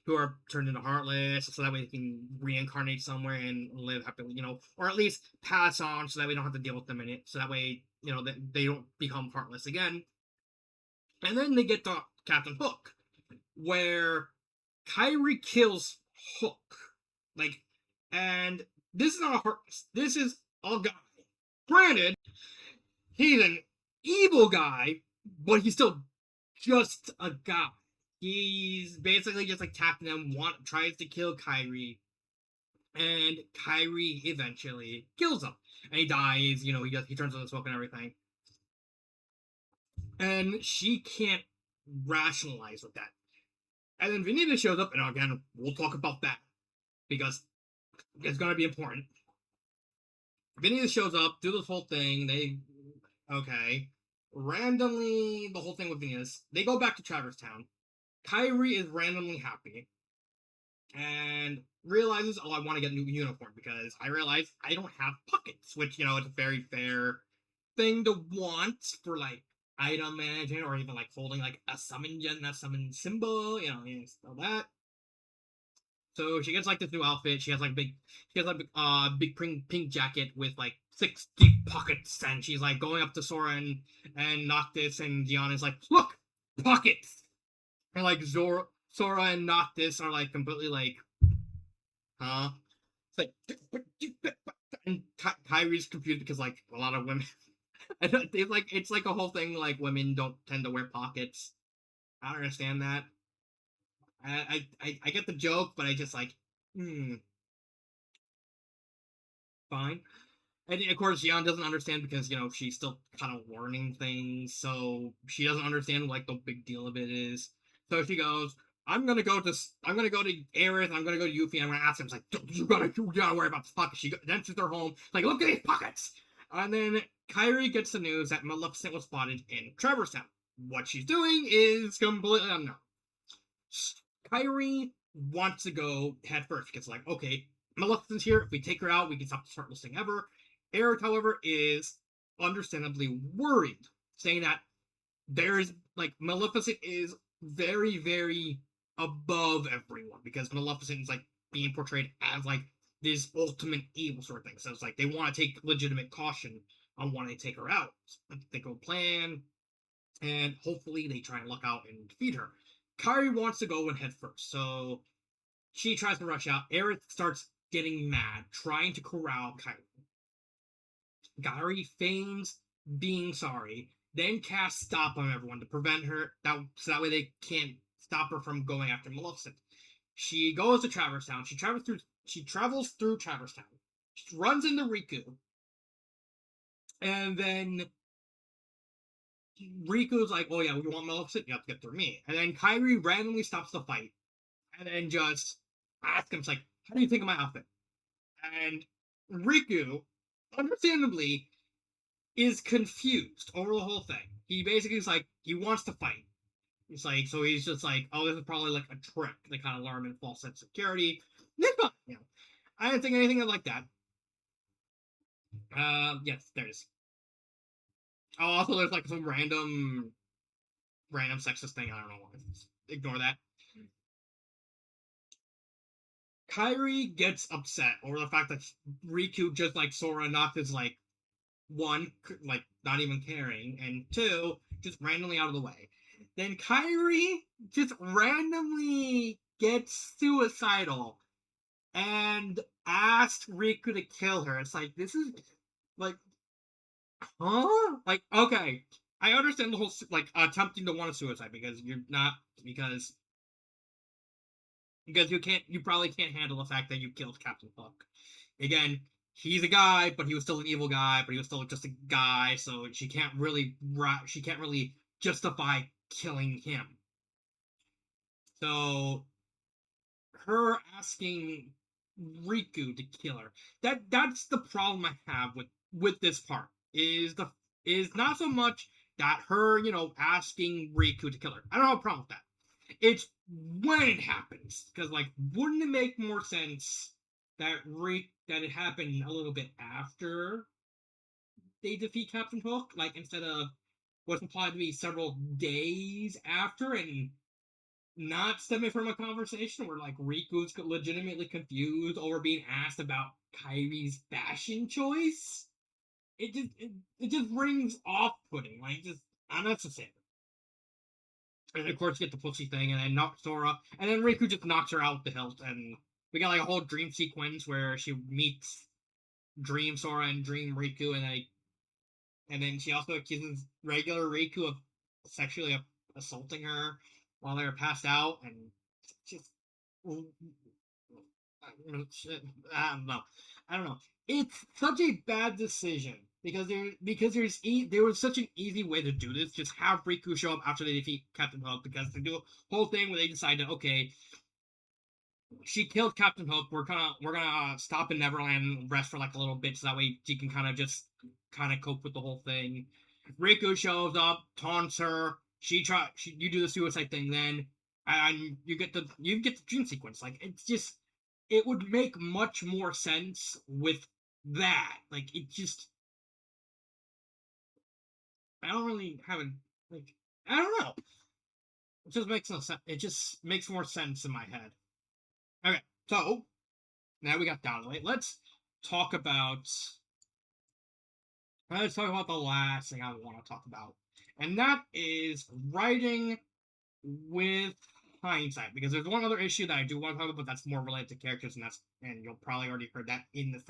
who are turned into Heartless, so that way they can reincarnate somewhere and live happily, or at least pass on, so that we don't have to deal with them in it. So that way, they don't become Heartless again. And then they get to Captain Hook, where Kyrie kills Hook, and this is not a Heartless. This is a guy. Granted, he's an evil guy, but he's still just a guy. He's basically just like Captain M tries to kill Kyrie, and Kyrie eventually kills him, and he dies. He turns into smoke and everything, and she can't rationalize with that. And then Venita shows up, and again, we'll talk about that because it's gonna be important. Venita shows up, do this whole thing. Randomly, the whole thing with Venus, they go back to Traverse Town. Kyrie is randomly happy and realizes, I want to get a new uniform because I realize I don't have pockets, which, it's a very fair thing to want for, like, item management or even, like, holding, like, a summon symbol, all that. So she gets, like, this new outfit. She has, like, big pink jacket with, like, 6 deep pockets, and she's, like, going up to Sora and Noctis, and Gianna's like, look! Pockets! And, like, Sora and Noctis are, like, completely, like, huh? It's like, and Kyrie's confused because, like, a lot of women, it's like a whole thing, like, women don't tend to wear pockets. I don't understand that. I get the joke, but I just, like, fine. And of course, Jan doesn't understand because she's still kind of learning things, so she doesn't understand like the big deal of it is. So she goes, "I'm gonna go to Aerith. I'm gonna go to Yuffie. And I'm gonna ask him. It's like you gotta worry about the pockets." She enters their home, like, "Look at these pockets." And then Kyrie gets the news that Maleficent was spotted in Traverse Town. What she's doing is completely unknown. Kyrie wants to go head first because, like, okay, Maleficent's here. If we take her out, we can stop the shortlist thing ever. Eric, however, is understandably worried, saying that there's like Maleficent is very, very above everyone because Maleficent is like being portrayed as like this ultimate evil sort of thing. So it's like they want to take legitimate caution on when they take her out. They go plan, and hopefully they try and luck out and defeat her. Kyrie wants to go and head first, so she tries to rush out. Aerith starts getting mad, trying to corral Kyrie. Kyrie feigns being sorry, then casts stop on everyone to prevent her, so that way they can't stop her from going after Maleficent. She goes to Traverse Town. She travels through Traverse Town. She runs into Riku, and then Riku's like, "Oh yeah, we want Maleficent. You have to get through me." And then Kyrie randomly stops the fight, and then just asks him, like, "How do you think of my outfit?" And Riku, understandably, is confused over the whole thing. He basically is like, he wants to fight. He's like, so he's just like, oh, this is probably like a trick to kind of lure him in false sense of security. It's fine, you know. I didn't think anything like that. Yes, there is. Oh, also there's like some random sexist thing. I don't know why. Ignore that. Kyrie gets upset over the fact that Riku just like Sora knocked his like one, like not even caring, and two, just randomly out of the way. Then Kyrie just randomly gets suicidal and asks Riku to kill her. It's like, this is like, huh? Like, okay, I understand the whole like attempting to want a suicide because you're not because you probably can't handle the fact that you killed Captain Hook. Again, he's a guy, but he was still an evil guy, but he was still just a guy, so she can't really justify killing him. So her asking Riku to kill her, that's the problem I have with this part. Is not so much that her, asking Riku to kill her. I don't have a problem with that. It's when it happens, because like, wouldn't it make more sense that it happened a little bit after they defeat Captain Hook, like instead of what's implied to be several days after, and not stemming from a conversation where like Riku's legitimately confused over being asked about Kyrie's fashion choice. It just rings off putting, like just unnecessary. And of course, you get the pussy thing, and then knocks Sora, and then Riku just knocks her out with the hilt, and we got like a whole dream sequence where she meets Dream Sora and Dream Riku, and then she also accuses regular Riku of sexually assaulting her while they were passed out, and just I don't know. I don't know. It's such a bad decision there was such an easy way to do this. Just have Riku show up after they defeat Captain Hook, because they do a whole thing where they decide that, okay, she killed Captain Hook. We're gonna stop in Neverland and rest for like a little bit, so that way she can kind of cope with the whole thing. Riku shows up, taunts her. You do the suicide thing then, and you get the dream sequence. Like, it would make much more sense with that. Like, it just I don't really have a like I don't know. It just makes no sense. It just makes more sense in my head. Okay, so now we got that out of the way. Talk about let's talk about the last thing I want to talk about, and that is writing with hindsight. Because there's one other issue that I do want to talk about, but that's more related to characters, and you'll probably already heard that in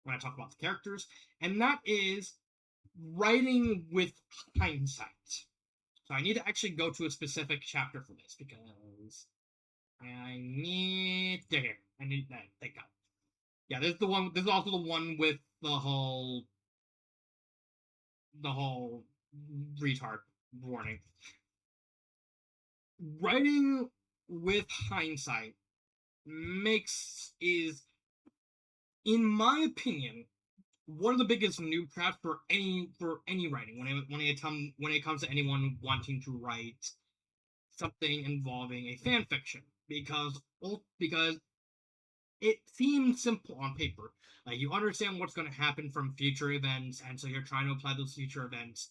when I talk about the characters, and that is writing with hindsight. So I need to actually go to a specific chapter for this, because I need there. I need that. Thank God. Yeah, this is the one. This is also the one with the whole retard warning. Writing with hindsight is, in my opinion, one of the biggest noob traps for any writing when it comes to anyone wanting to write something involving a fan fiction, because it seems simple on paper. Like you understand what's going to happen from future events, and so you're trying to apply those future events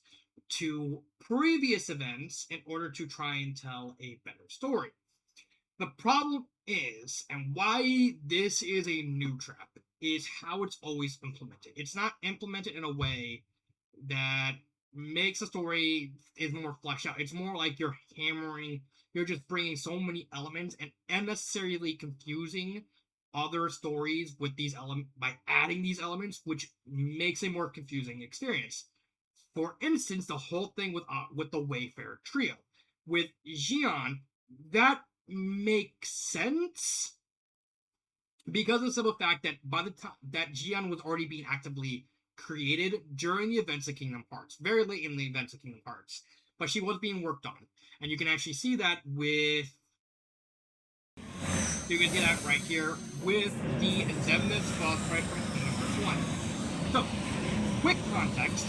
to previous events in order to try and tell a better story. The problem is, and why this is a new trap, is how it's always implemented. It's not implemented in a way that makes the story is more fleshed out. It's more like you're just bringing so many elements and unnecessarily confusing other stories with these elements by adding these elements, which makes a more confusing experience. For instance, the whole thing with the Wayfarer trio with Xion, that makes sense because of the simple fact that by the time that Xion was already being actively created during the events of Kingdom Hearts, very late in the events of Kingdom Hearts, but she was being worked on, and you can actually see that with. You can see that right here with the Xemnas boss right from Kingdom Hearts 1. So, quick context.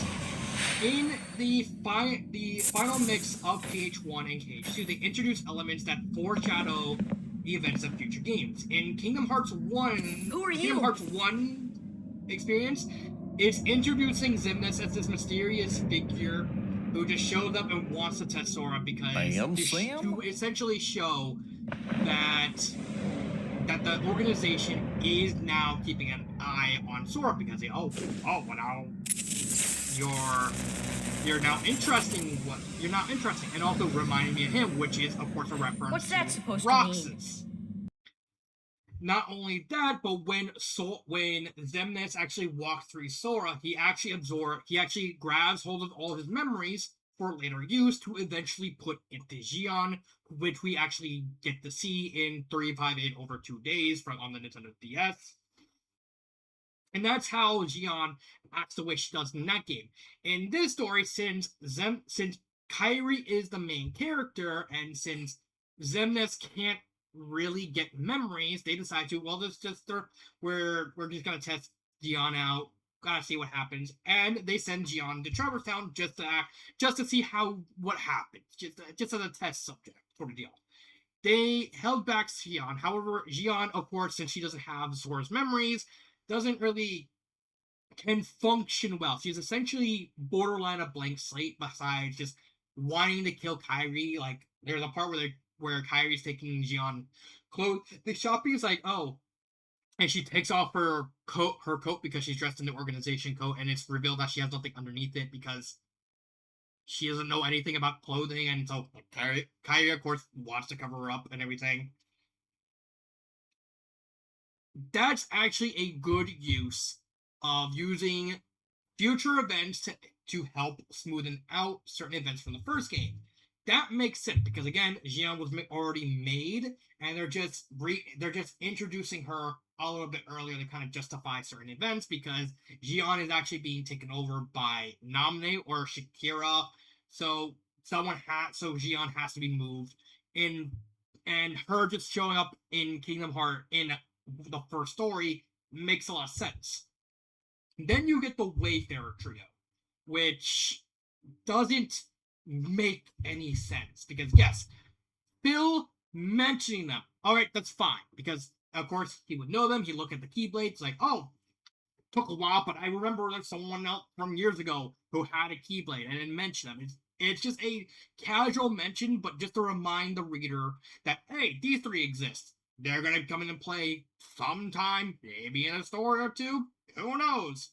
In the final mix of KH1 and KH2, they introduce elements that foreshadow the events of future games. In Kingdom Hearts 1, Kingdom Hearts 1 experience, it's introducing Xemnas as this mysterious figure who just shows up and wants to test Sora because to essentially show that the organization is now keeping an eye on Sora because they well now you're not interesting, and also reminding me of him, which is of course a reference. What's that supposed Roxas. To mean? Not only that, but when Xemnas actually walks through Sora, he actually grabs hold of all of his memories for later use to eventually put into Xion, which we actually get to see in 358 over 2 days on the Nintendo DS. And that's how Xion acts the way she does in that game. In this story, since Kairi is the main character, and since Xemnas can't really get memories, they decide to, we're just gonna test Xion out, gotta see what happens, and they send Xion to Traverse Town just to see what happens, just as a test subject sort of deal. They held back Xion. However, Xion, of course, since she doesn't have Sora's memories, can function well. She's essentially borderline a blank slate besides just wanting to kill Kairi. Like, there's a part where Kairi's taking Xion clothes. The shopping is like, oh, and she takes off her coat because she's dressed in the organization coat, and it's revealed that she has nothing underneath it because she doesn't know anything about clothing, and so Kairi, of course, wants to cover her up and everything. That's actually a good use of using future events to help smoothen out certain events from the first game. That makes sense because again, Xion was already made, and they're just introducing her a little bit earlier to kind of justify certain events because Xion is actually being taken over by Namne or Shakira, so Xion has to be moved in, and her just showing up in Kingdom Hearts in the first story makes a lot of sense. Then you get the Wayfarer trio, which doesn't make any sense because yes, Phil mentioning them, all right, that's fine because of course he would know them. He look at the Keyblades like, oh, took a while, but I remember there's someone else from years ago who had a Keyblade and didn't mention them. It's just a casual mention, but just to remind the reader that hey, these three exist. They're gonna come in and play sometime, maybe in a story or two. Who knows?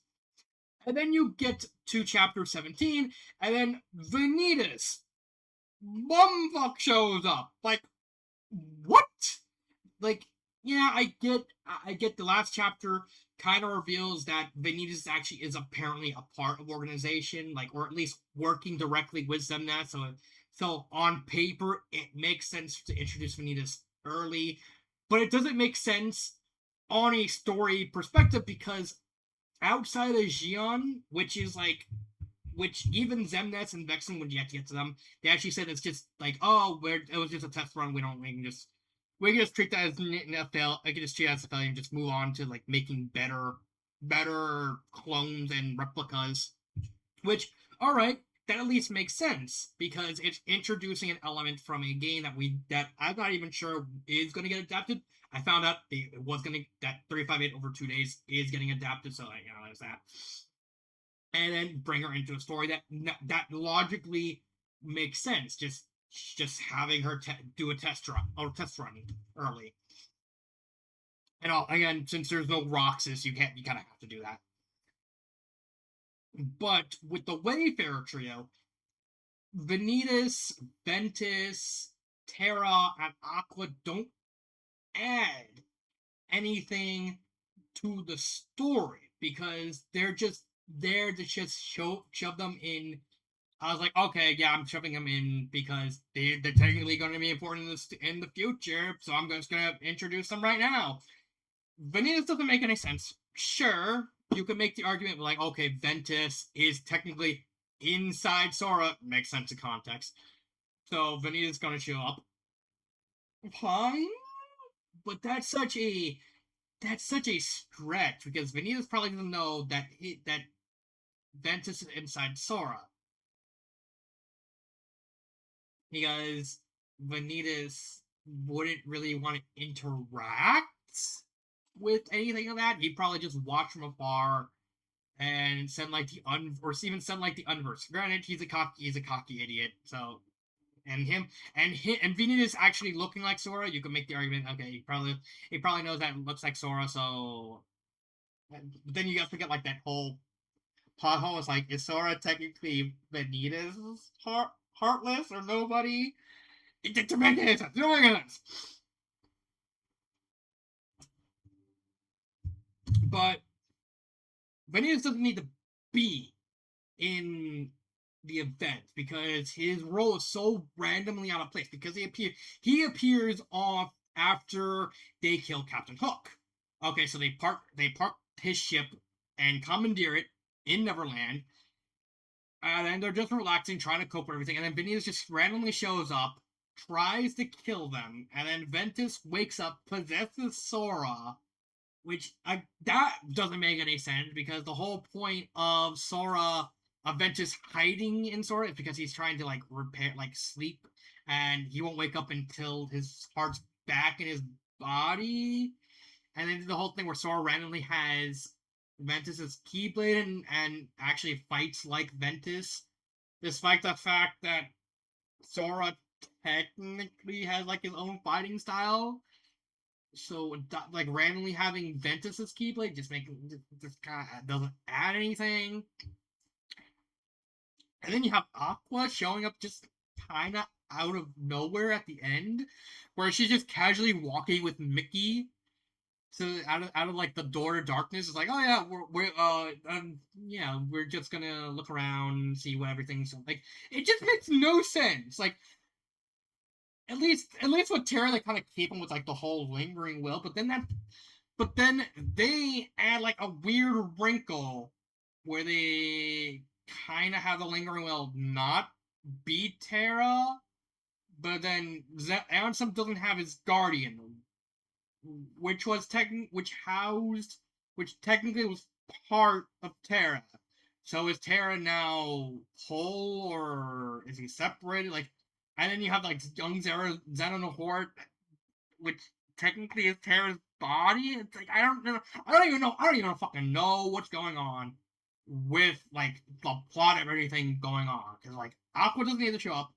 And then you get to chapter 17, and then Vanitas bumfuck shows up. Like, what? Like, yeah, I get the last chapter kind of reveals that Vanitas actually is apparently a part of organization, like, or at least working directly with Xemnas. So on paper, it makes sense to introduce Vanitas early, but it doesn't make sense on a story perspective because outside of Xion, which even Xemnas and Vexen, when you have to get to them, they actually said it's just like, oh, it was just a test run. We can just treat that as a fail. I can just treat it as a failure and just move on to like making better clones and replicas. Which, all right, that at least makes sense because it's introducing an element from a game that I'm not even sure is going to get adapted. I found out it was going to that 35-8 over 2 days is getting adapted, so there's that. And then bring her into a story that logically makes sense. Just having her do a test run early. And again, since there's no Roxas, you kind of have to do that. But with the Wayfarer trio, Vanitas, Ventus, Terra, and Aqua don't add anything to the story because they're just there to just shove them in. I was like, okay, yeah, I'm shoving them in because they're technically going to be important in the future, so I'm just going to introduce them right now. Vanitas doesn't make any sense. Sure, you could make the argument like, okay, Ventus is technically inside Sora. Makes sense in context. So Vanitas gonna show up. Fine. But that's such a stretch because Vanitas probably doesn't know that Ventus is inside Sora. Because Vanitas wouldn't really want to interact with anything of that. He'd probably just watch from afar and send like or even send like the unverse. Granted, he's a cocky idiot. So and Vanitas actually looking like Sora, you can make the argument. Okay, he probably knows that it looks like Sora. So but then you have to get like that whole plot hole. Is like, is Sora technically Vanitas heartless or nobody? It didn't make any sense. It don't make any sense. But Vanitas doesn't need to be in the event because his role is so randomly out of place because he appears off after they kill Captain Hook. Okay, so they park his ship and commandeer it in Neverland. And then they're just relaxing, trying to cope with everything. And then Vanitas just randomly shows up, tries to kill them, and then Ventus wakes up, possesses Sora, which that doesn't make any sense because the whole point of Sora, of Ventus hiding in Sora is because he's trying to like repair, like sleep, and he won't wake up until his heart's back in his body. And then the whole thing where Sora randomly has Ventus's Keyblade and actually fights like Ventus, despite the fact that Sora technically has like his own fighting style. So like randomly having Ventus's Keyblade just kind of doesn't add anything. And then you have Aqua showing up just kind of out of nowhere at the end, where she's just casually walking with Mickey. So out of like the door to darkness, it's like, oh yeah, we're just gonna look around and see what everything's like. It just makes no sense. Like at least with Terra, they kind of keep him with like the whole lingering will, but then they add like a weird wrinkle where they kind of have the lingering will not be Terra, but then Ansem doesn't have his guardian, which technically was part of Terra. So is Terra now whole or is he separated? Like, and then you have like young Xehanort, which technically is Terra's body. It's like I don't even fucking know what's going on with like the plot of everything going on. Because like Aqua doesn't need to show up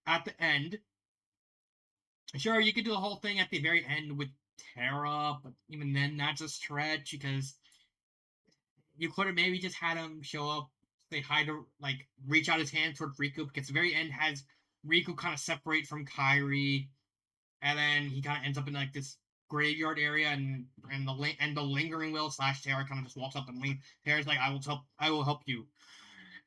at the end. Sure, you could do the whole thing at the very end with Terra, but even then, that's a stretch because you could have maybe just had him show up, say hi to, like, reach out his hand toward Riku, because the very end has Riku kind of separate from Kairi, and then he kind of ends up in, like, this graveyard area, and the lingering will / Terra kind of just walks up and Terra's like, I will help you.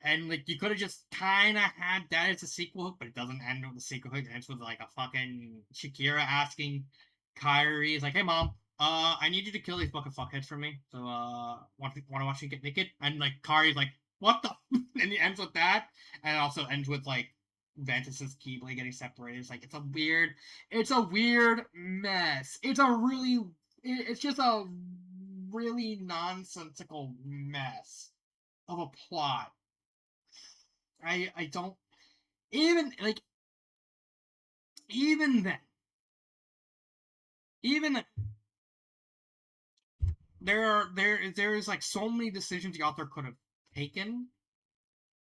And like you could have just kind of had that as a sequel hook, but it doesn't end with a sequel hook. It ends with like a fucking Shakira asking Kyrie, "Is like, hey mom, I need you to kill these fucking fuckheads for me. So want to watch you get naked?" And like Kyrie's like, "What the?" And it ends with that, and it also ends with like Ventus's Keyblade getting separated. It's like it's a weird mess. It's just a really nonsensical mess of a plot. I don't even like even then even there is like so many decisions the author could have taken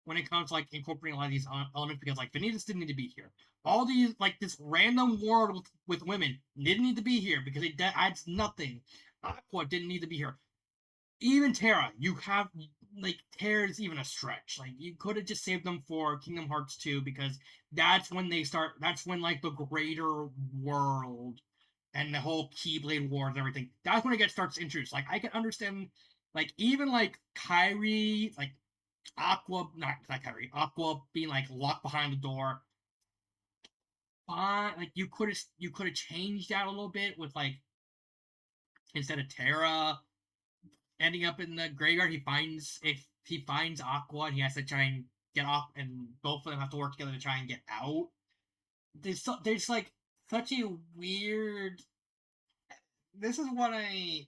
when it comes to like incorporating a lot of these elements because like Vanitas didn't need to be here. All these like this random world with women didn't need to be here because it adds nothing. Aqua didn't need to be here. Even Terra, you have like Terra is even a stretch. Like you could have just saved them for Kingdom Hearts 2 because that's when they start. That's when like the greater world and the whole Keyblade War and everything. That's when it gets starts introduced. Like I can understand, like even like Kyrie, like Aqua, not Kyrie, Aqua being like locked behind the door. Fine, like you could have changed that a little bit with like instead of Terra ending up in the graveyard, if he finds Aqua and he has to try and get off, and both of them have to work together to try and get out. There's like such a weird. This is what I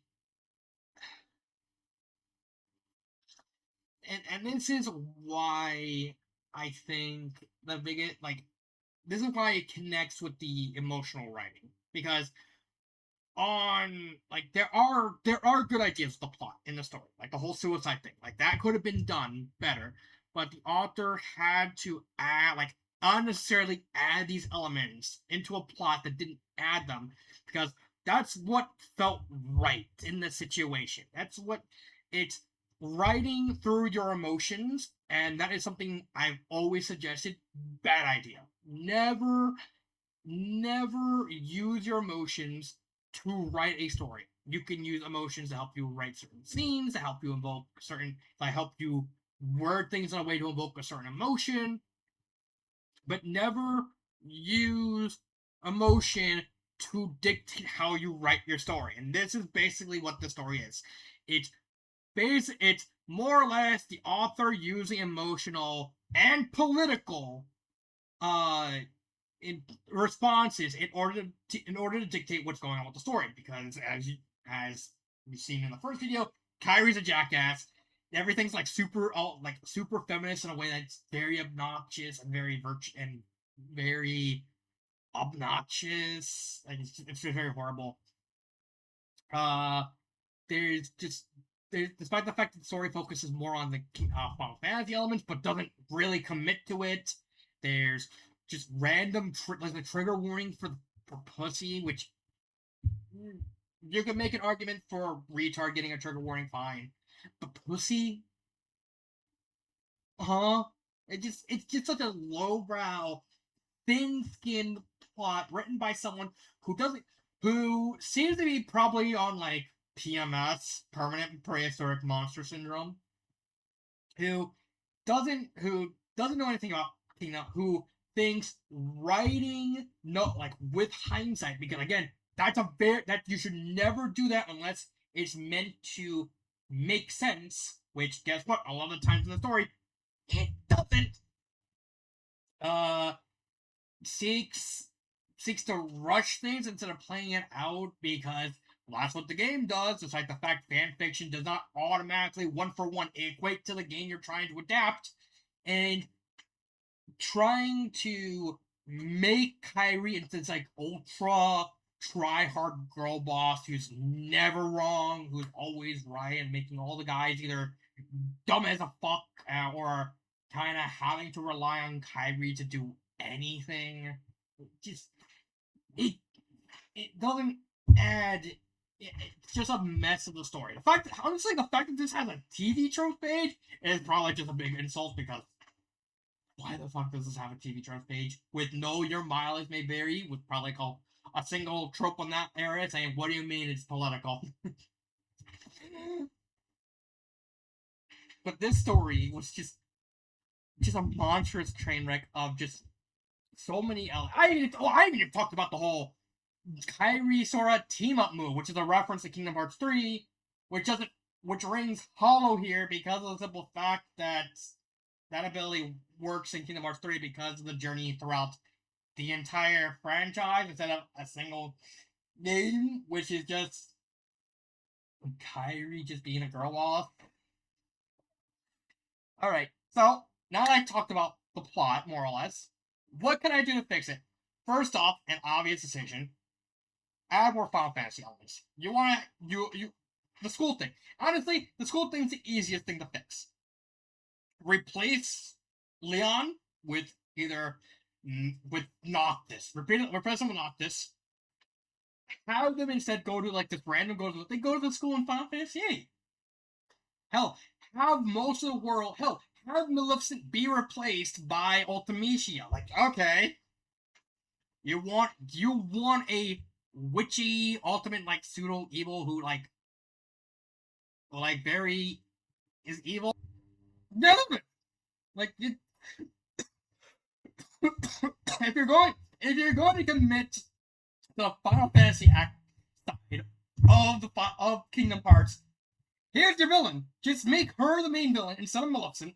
and this is why I think the biggest like this is why it connects with the emotional writing because on like there are good ideas with the plot in the story, like the whole suicide thing, like that could have been done better, but the author had to add like unnecessarily add these elements into a plot that didn't add them because that's what felt right in the situation. That's what it's writing through your emotions, and that is something I've always suggested. Bad idea. Never use your emotions to write a story. You can use emotions to help you write certain scenes, to help you invoke certain, to help you word things in a way to invoke a certain emotion, but never use emotion to dictate how you write your story. And this is basically what the story is. It's it's more or less the author using emotional and political uh in responses in order to dictate what's going on with the story. Because as we've seen in the first video, Kyrie's a jackass. Everything's like super feminist in a way that's very obnoxious and very obnoxious. Like it's just very horrible. Uh, there's just despite the fact that the story focuses more on the Final Fantasy elements, but doesn't really commit to it. There's just random like the trigger warning for pussy, which you could make an argument for retard getting a trigger warning, fine, but pussy, huh? It's just such a lowbrow, thin-skinned plot written by someone who seems to be probably on like PMS, permanent prehistoric monster syndrome, who doesn't know anything about Tina, who thinks writing no like with hindsight, because again, that you should never do that unless it's meant to make sense, which guess what? A lot of the times in the story, it doesn't. Uh seeks seeks to rush things instead of playing it out because that's what the game does. It's like the fact fan fiction does not automatically one for one equate to the game you're trying to adapt, and trying to make Kyrie into this like ultra try hard girl boss who's never wrong, who's always right, and making all the guys either dumb as a fuck or kind of having to rely on Kyrie to do anything. Just it it doesn't add. It's just a mess of the story. Honestly, the fact that this has a TV trope page is probably just a big insult because why the fuck does this have a TV trope page with no your mileage may vary with probably called a single trope on that area saying what do you mean it's political? But this story was just a monstrous train wreck of just so many. I haven't even talked about the whole Kyrie Sora team up move, which is a reference to Kingdom Hearts 3, which doesn't which rings hollow here because of the simple fact that that ability works in Kingdom Hearts 3 because of the journey throughout the entire franchise instead of a single game, which is just Kyrie just being a girl boss. Alright, so Now that I talked about the plot, more or less, what can I do to fix it? First off, an obvious decision: add more Final Fantasy elements. You want to you the school thing. Honestly, the school thing's the easiest thing to fix. Replace Leon with either with Noctis. Replace him with Noctis. Have them instead go to like this random they go to the school in Final Fantasy VIII. Hell, have most of the world. Hell, have Maleficent be replaced by Ultimecia. Like, okay, you want a witchy ultimate like pseudo evil who like very is evil. None of it. Like if you're going to commit the Final Fantasy Act side of Kingdom Hearts, here's your villain. Just make her the main villain instead of Maleficent.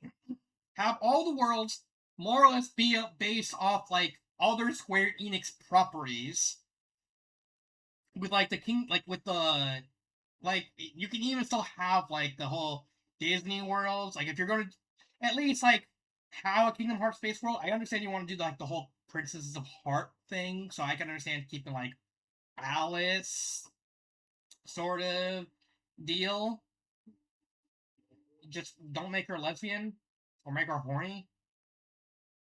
Have all the worlds more or less be based off like other Square Enix properties. With like the king, like with the like, you can even still have like the whole Disney worlds. Like if you're going to at least like have a Kingdom Hearts space world, I understand you want to do like the whole Princesses of Heart thing, so I can understand keeping like Alice sort of deal. Just don't make her lesbian or make her horny.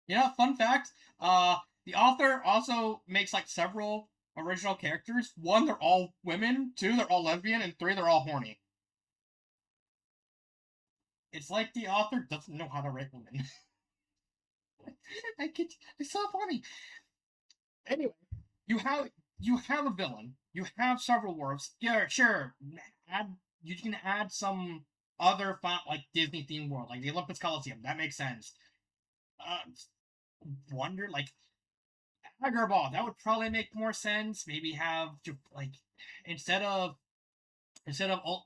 Yeah, fun fact. The author also makes like several original characters. One, they're all women. Two, they're all lesbian, and three, they're all horny. It's like the author doesn't know how to write women. It's so funny. Anyway, you have you have a villain. You have several worlds. Yeah, sure. Add you can add some other like Disney themed world, like the Olympus Coliseum. That makes sense. Uh, Wonder like Agrabah. That would probably make more sense. Maybe have like instead of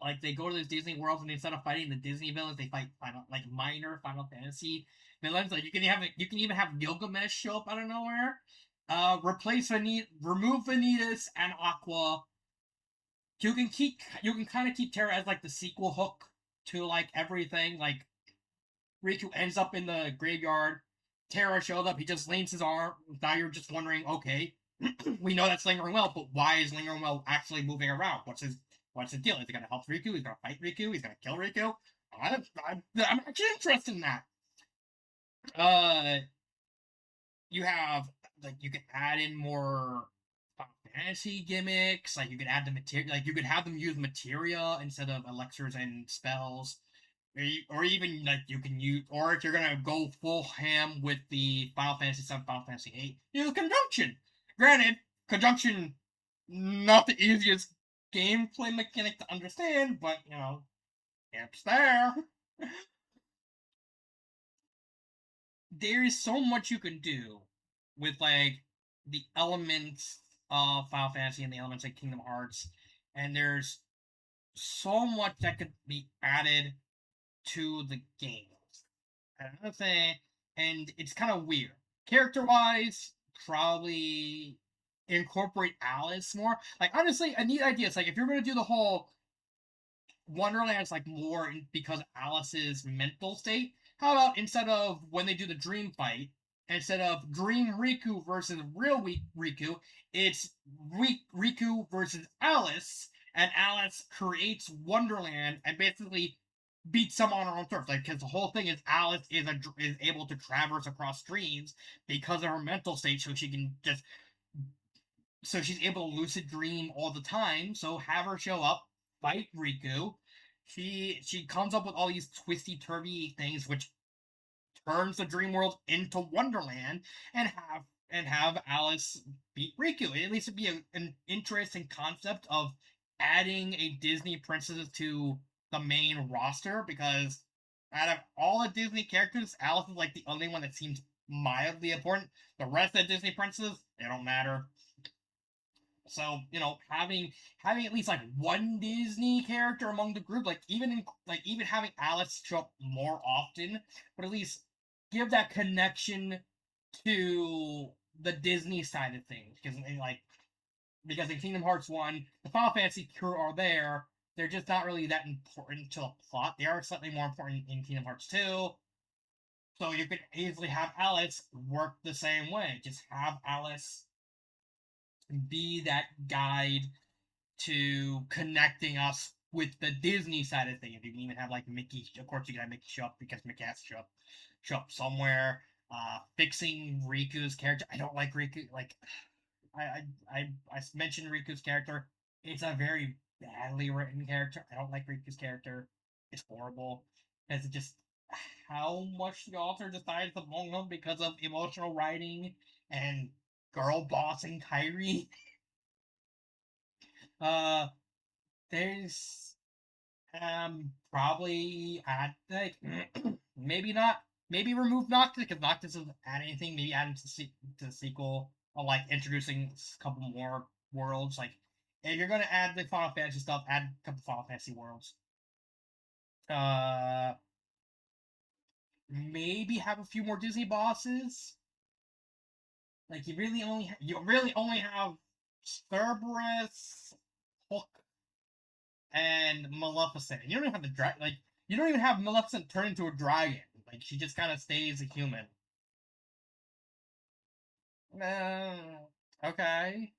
like they go to this Disney world and instead of fighting the Disney villains, they fight like minor Final Fantasy villains. Like you can even have Gilgamesh show up out of nowhere. Remove Vanitas and Aqua. You can kind of keep Terra as like the sequel hook to like everything. Like Riku ends up in the graveyard. Terra shows up. He just leans his arm. Now you're just wondering, okay, we know that's Lingering Well, but why is Lingering Well actually moving around? What's his deal? Is he gonna help Riku? He's gonna fight Riku? He's gonna kill Riku? I'm actually interested in that. Uh, you have like you can add in more fantasy gimmicks. Like you could add the material. Like you could have them use materia instead of elixirs and spells. Or even like you can use, or if you're gonna go full ham with the Final Fantasy VII, Final Fantasy VIII, use conjunction. Granted, conjunction not the easiest gameplay mechanic to understand, but you know, it's there. There is so much you can do with like the elements of Final Fantasy and the elements of Kingdom Hearts, and there's so much that could be added to the games. Another thing, and it's kind of weird. Character wise, probably incorporate Alice more. Like honestly, a neat idea. It's like if you're gonna do the whole Wonderland's like more because Alice's mental state. How about instead of when they do the dream fight, instead of Dream Riku versus real Riku, it's Riku versus Alice, and Alice creates Wonderland and basically beats them on her own turf. Like because the whole thing is Alice is able to traverse across streams because of her mental state, so she's able to lucid dream all the time. So have her show up, fight Riku. She comes up with all these twisty turvy things, which turns the dream world into Wonderland, and have Alice beat Riku. At least it'd be an interesting concept of adding a Disney princess to the main roster because out of all the Disney characters, Alice is like the only one that seems mildly important. The rest of the Disney princesses, they don't matter. So having at least like one Disney character among the group, even having Alice show up more often, but at least give that connection to the Disney side of things. Because in Kingdom Hearts 1, the Final Fantasy crew are there. They're just not really that important to the plot. They are slightly more important in Kingdom Hearts 2. So you could easily have Alice work the same way. Just have Alice be that guide to connecting us with the Disney side of things. You can even have like Mickey. Of course, you can have Mickey show up because Mickey has to show up somewhere. Fixing Riku's character. I don't like Riku. Like I mentioned Riku's character. It's a very badly written character. I don't like Riku's character. It's horrible. It's just how much the author decides to bone him because of emotional writing and girl bossing Kyrie. Uh, there's probably add like maybe not maybe remove Noctis because Noctis doesn't add anything. Maybe add him to the sequel or like introducing a couple more worlds. Like if you're gonna add the Final Fantasy stuff, add a couple Final Fantasy worlds. Uh, maybe have a few more Disney bosses. Like you really only have Cerberus, Hook, and Maleficent. You don't even have the like you don't even have Maleficent turn into a dragon. Like she just kind of stays a human. Okay,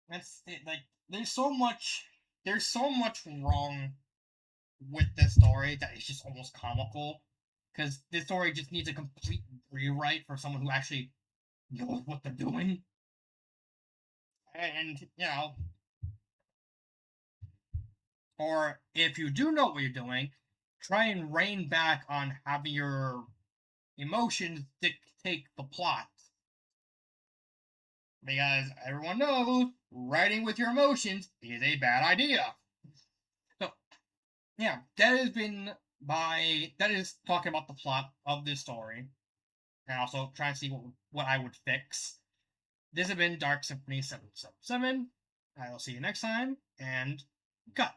that's it. Like there's so much wrong with this story that it's just almost comical. Because this story just needs a complete rewrite for someone who actually knows what they're doing. And or if you do know what you're doing, try and rein back on having your emotions dictate the plot. Because everyone knows writing with your emotions is a bad idea. So, yeah, that is talking about the plot of this story. And also trying to see what I would fix. This has been Dark Symphony 777. I will see you next time, and cut.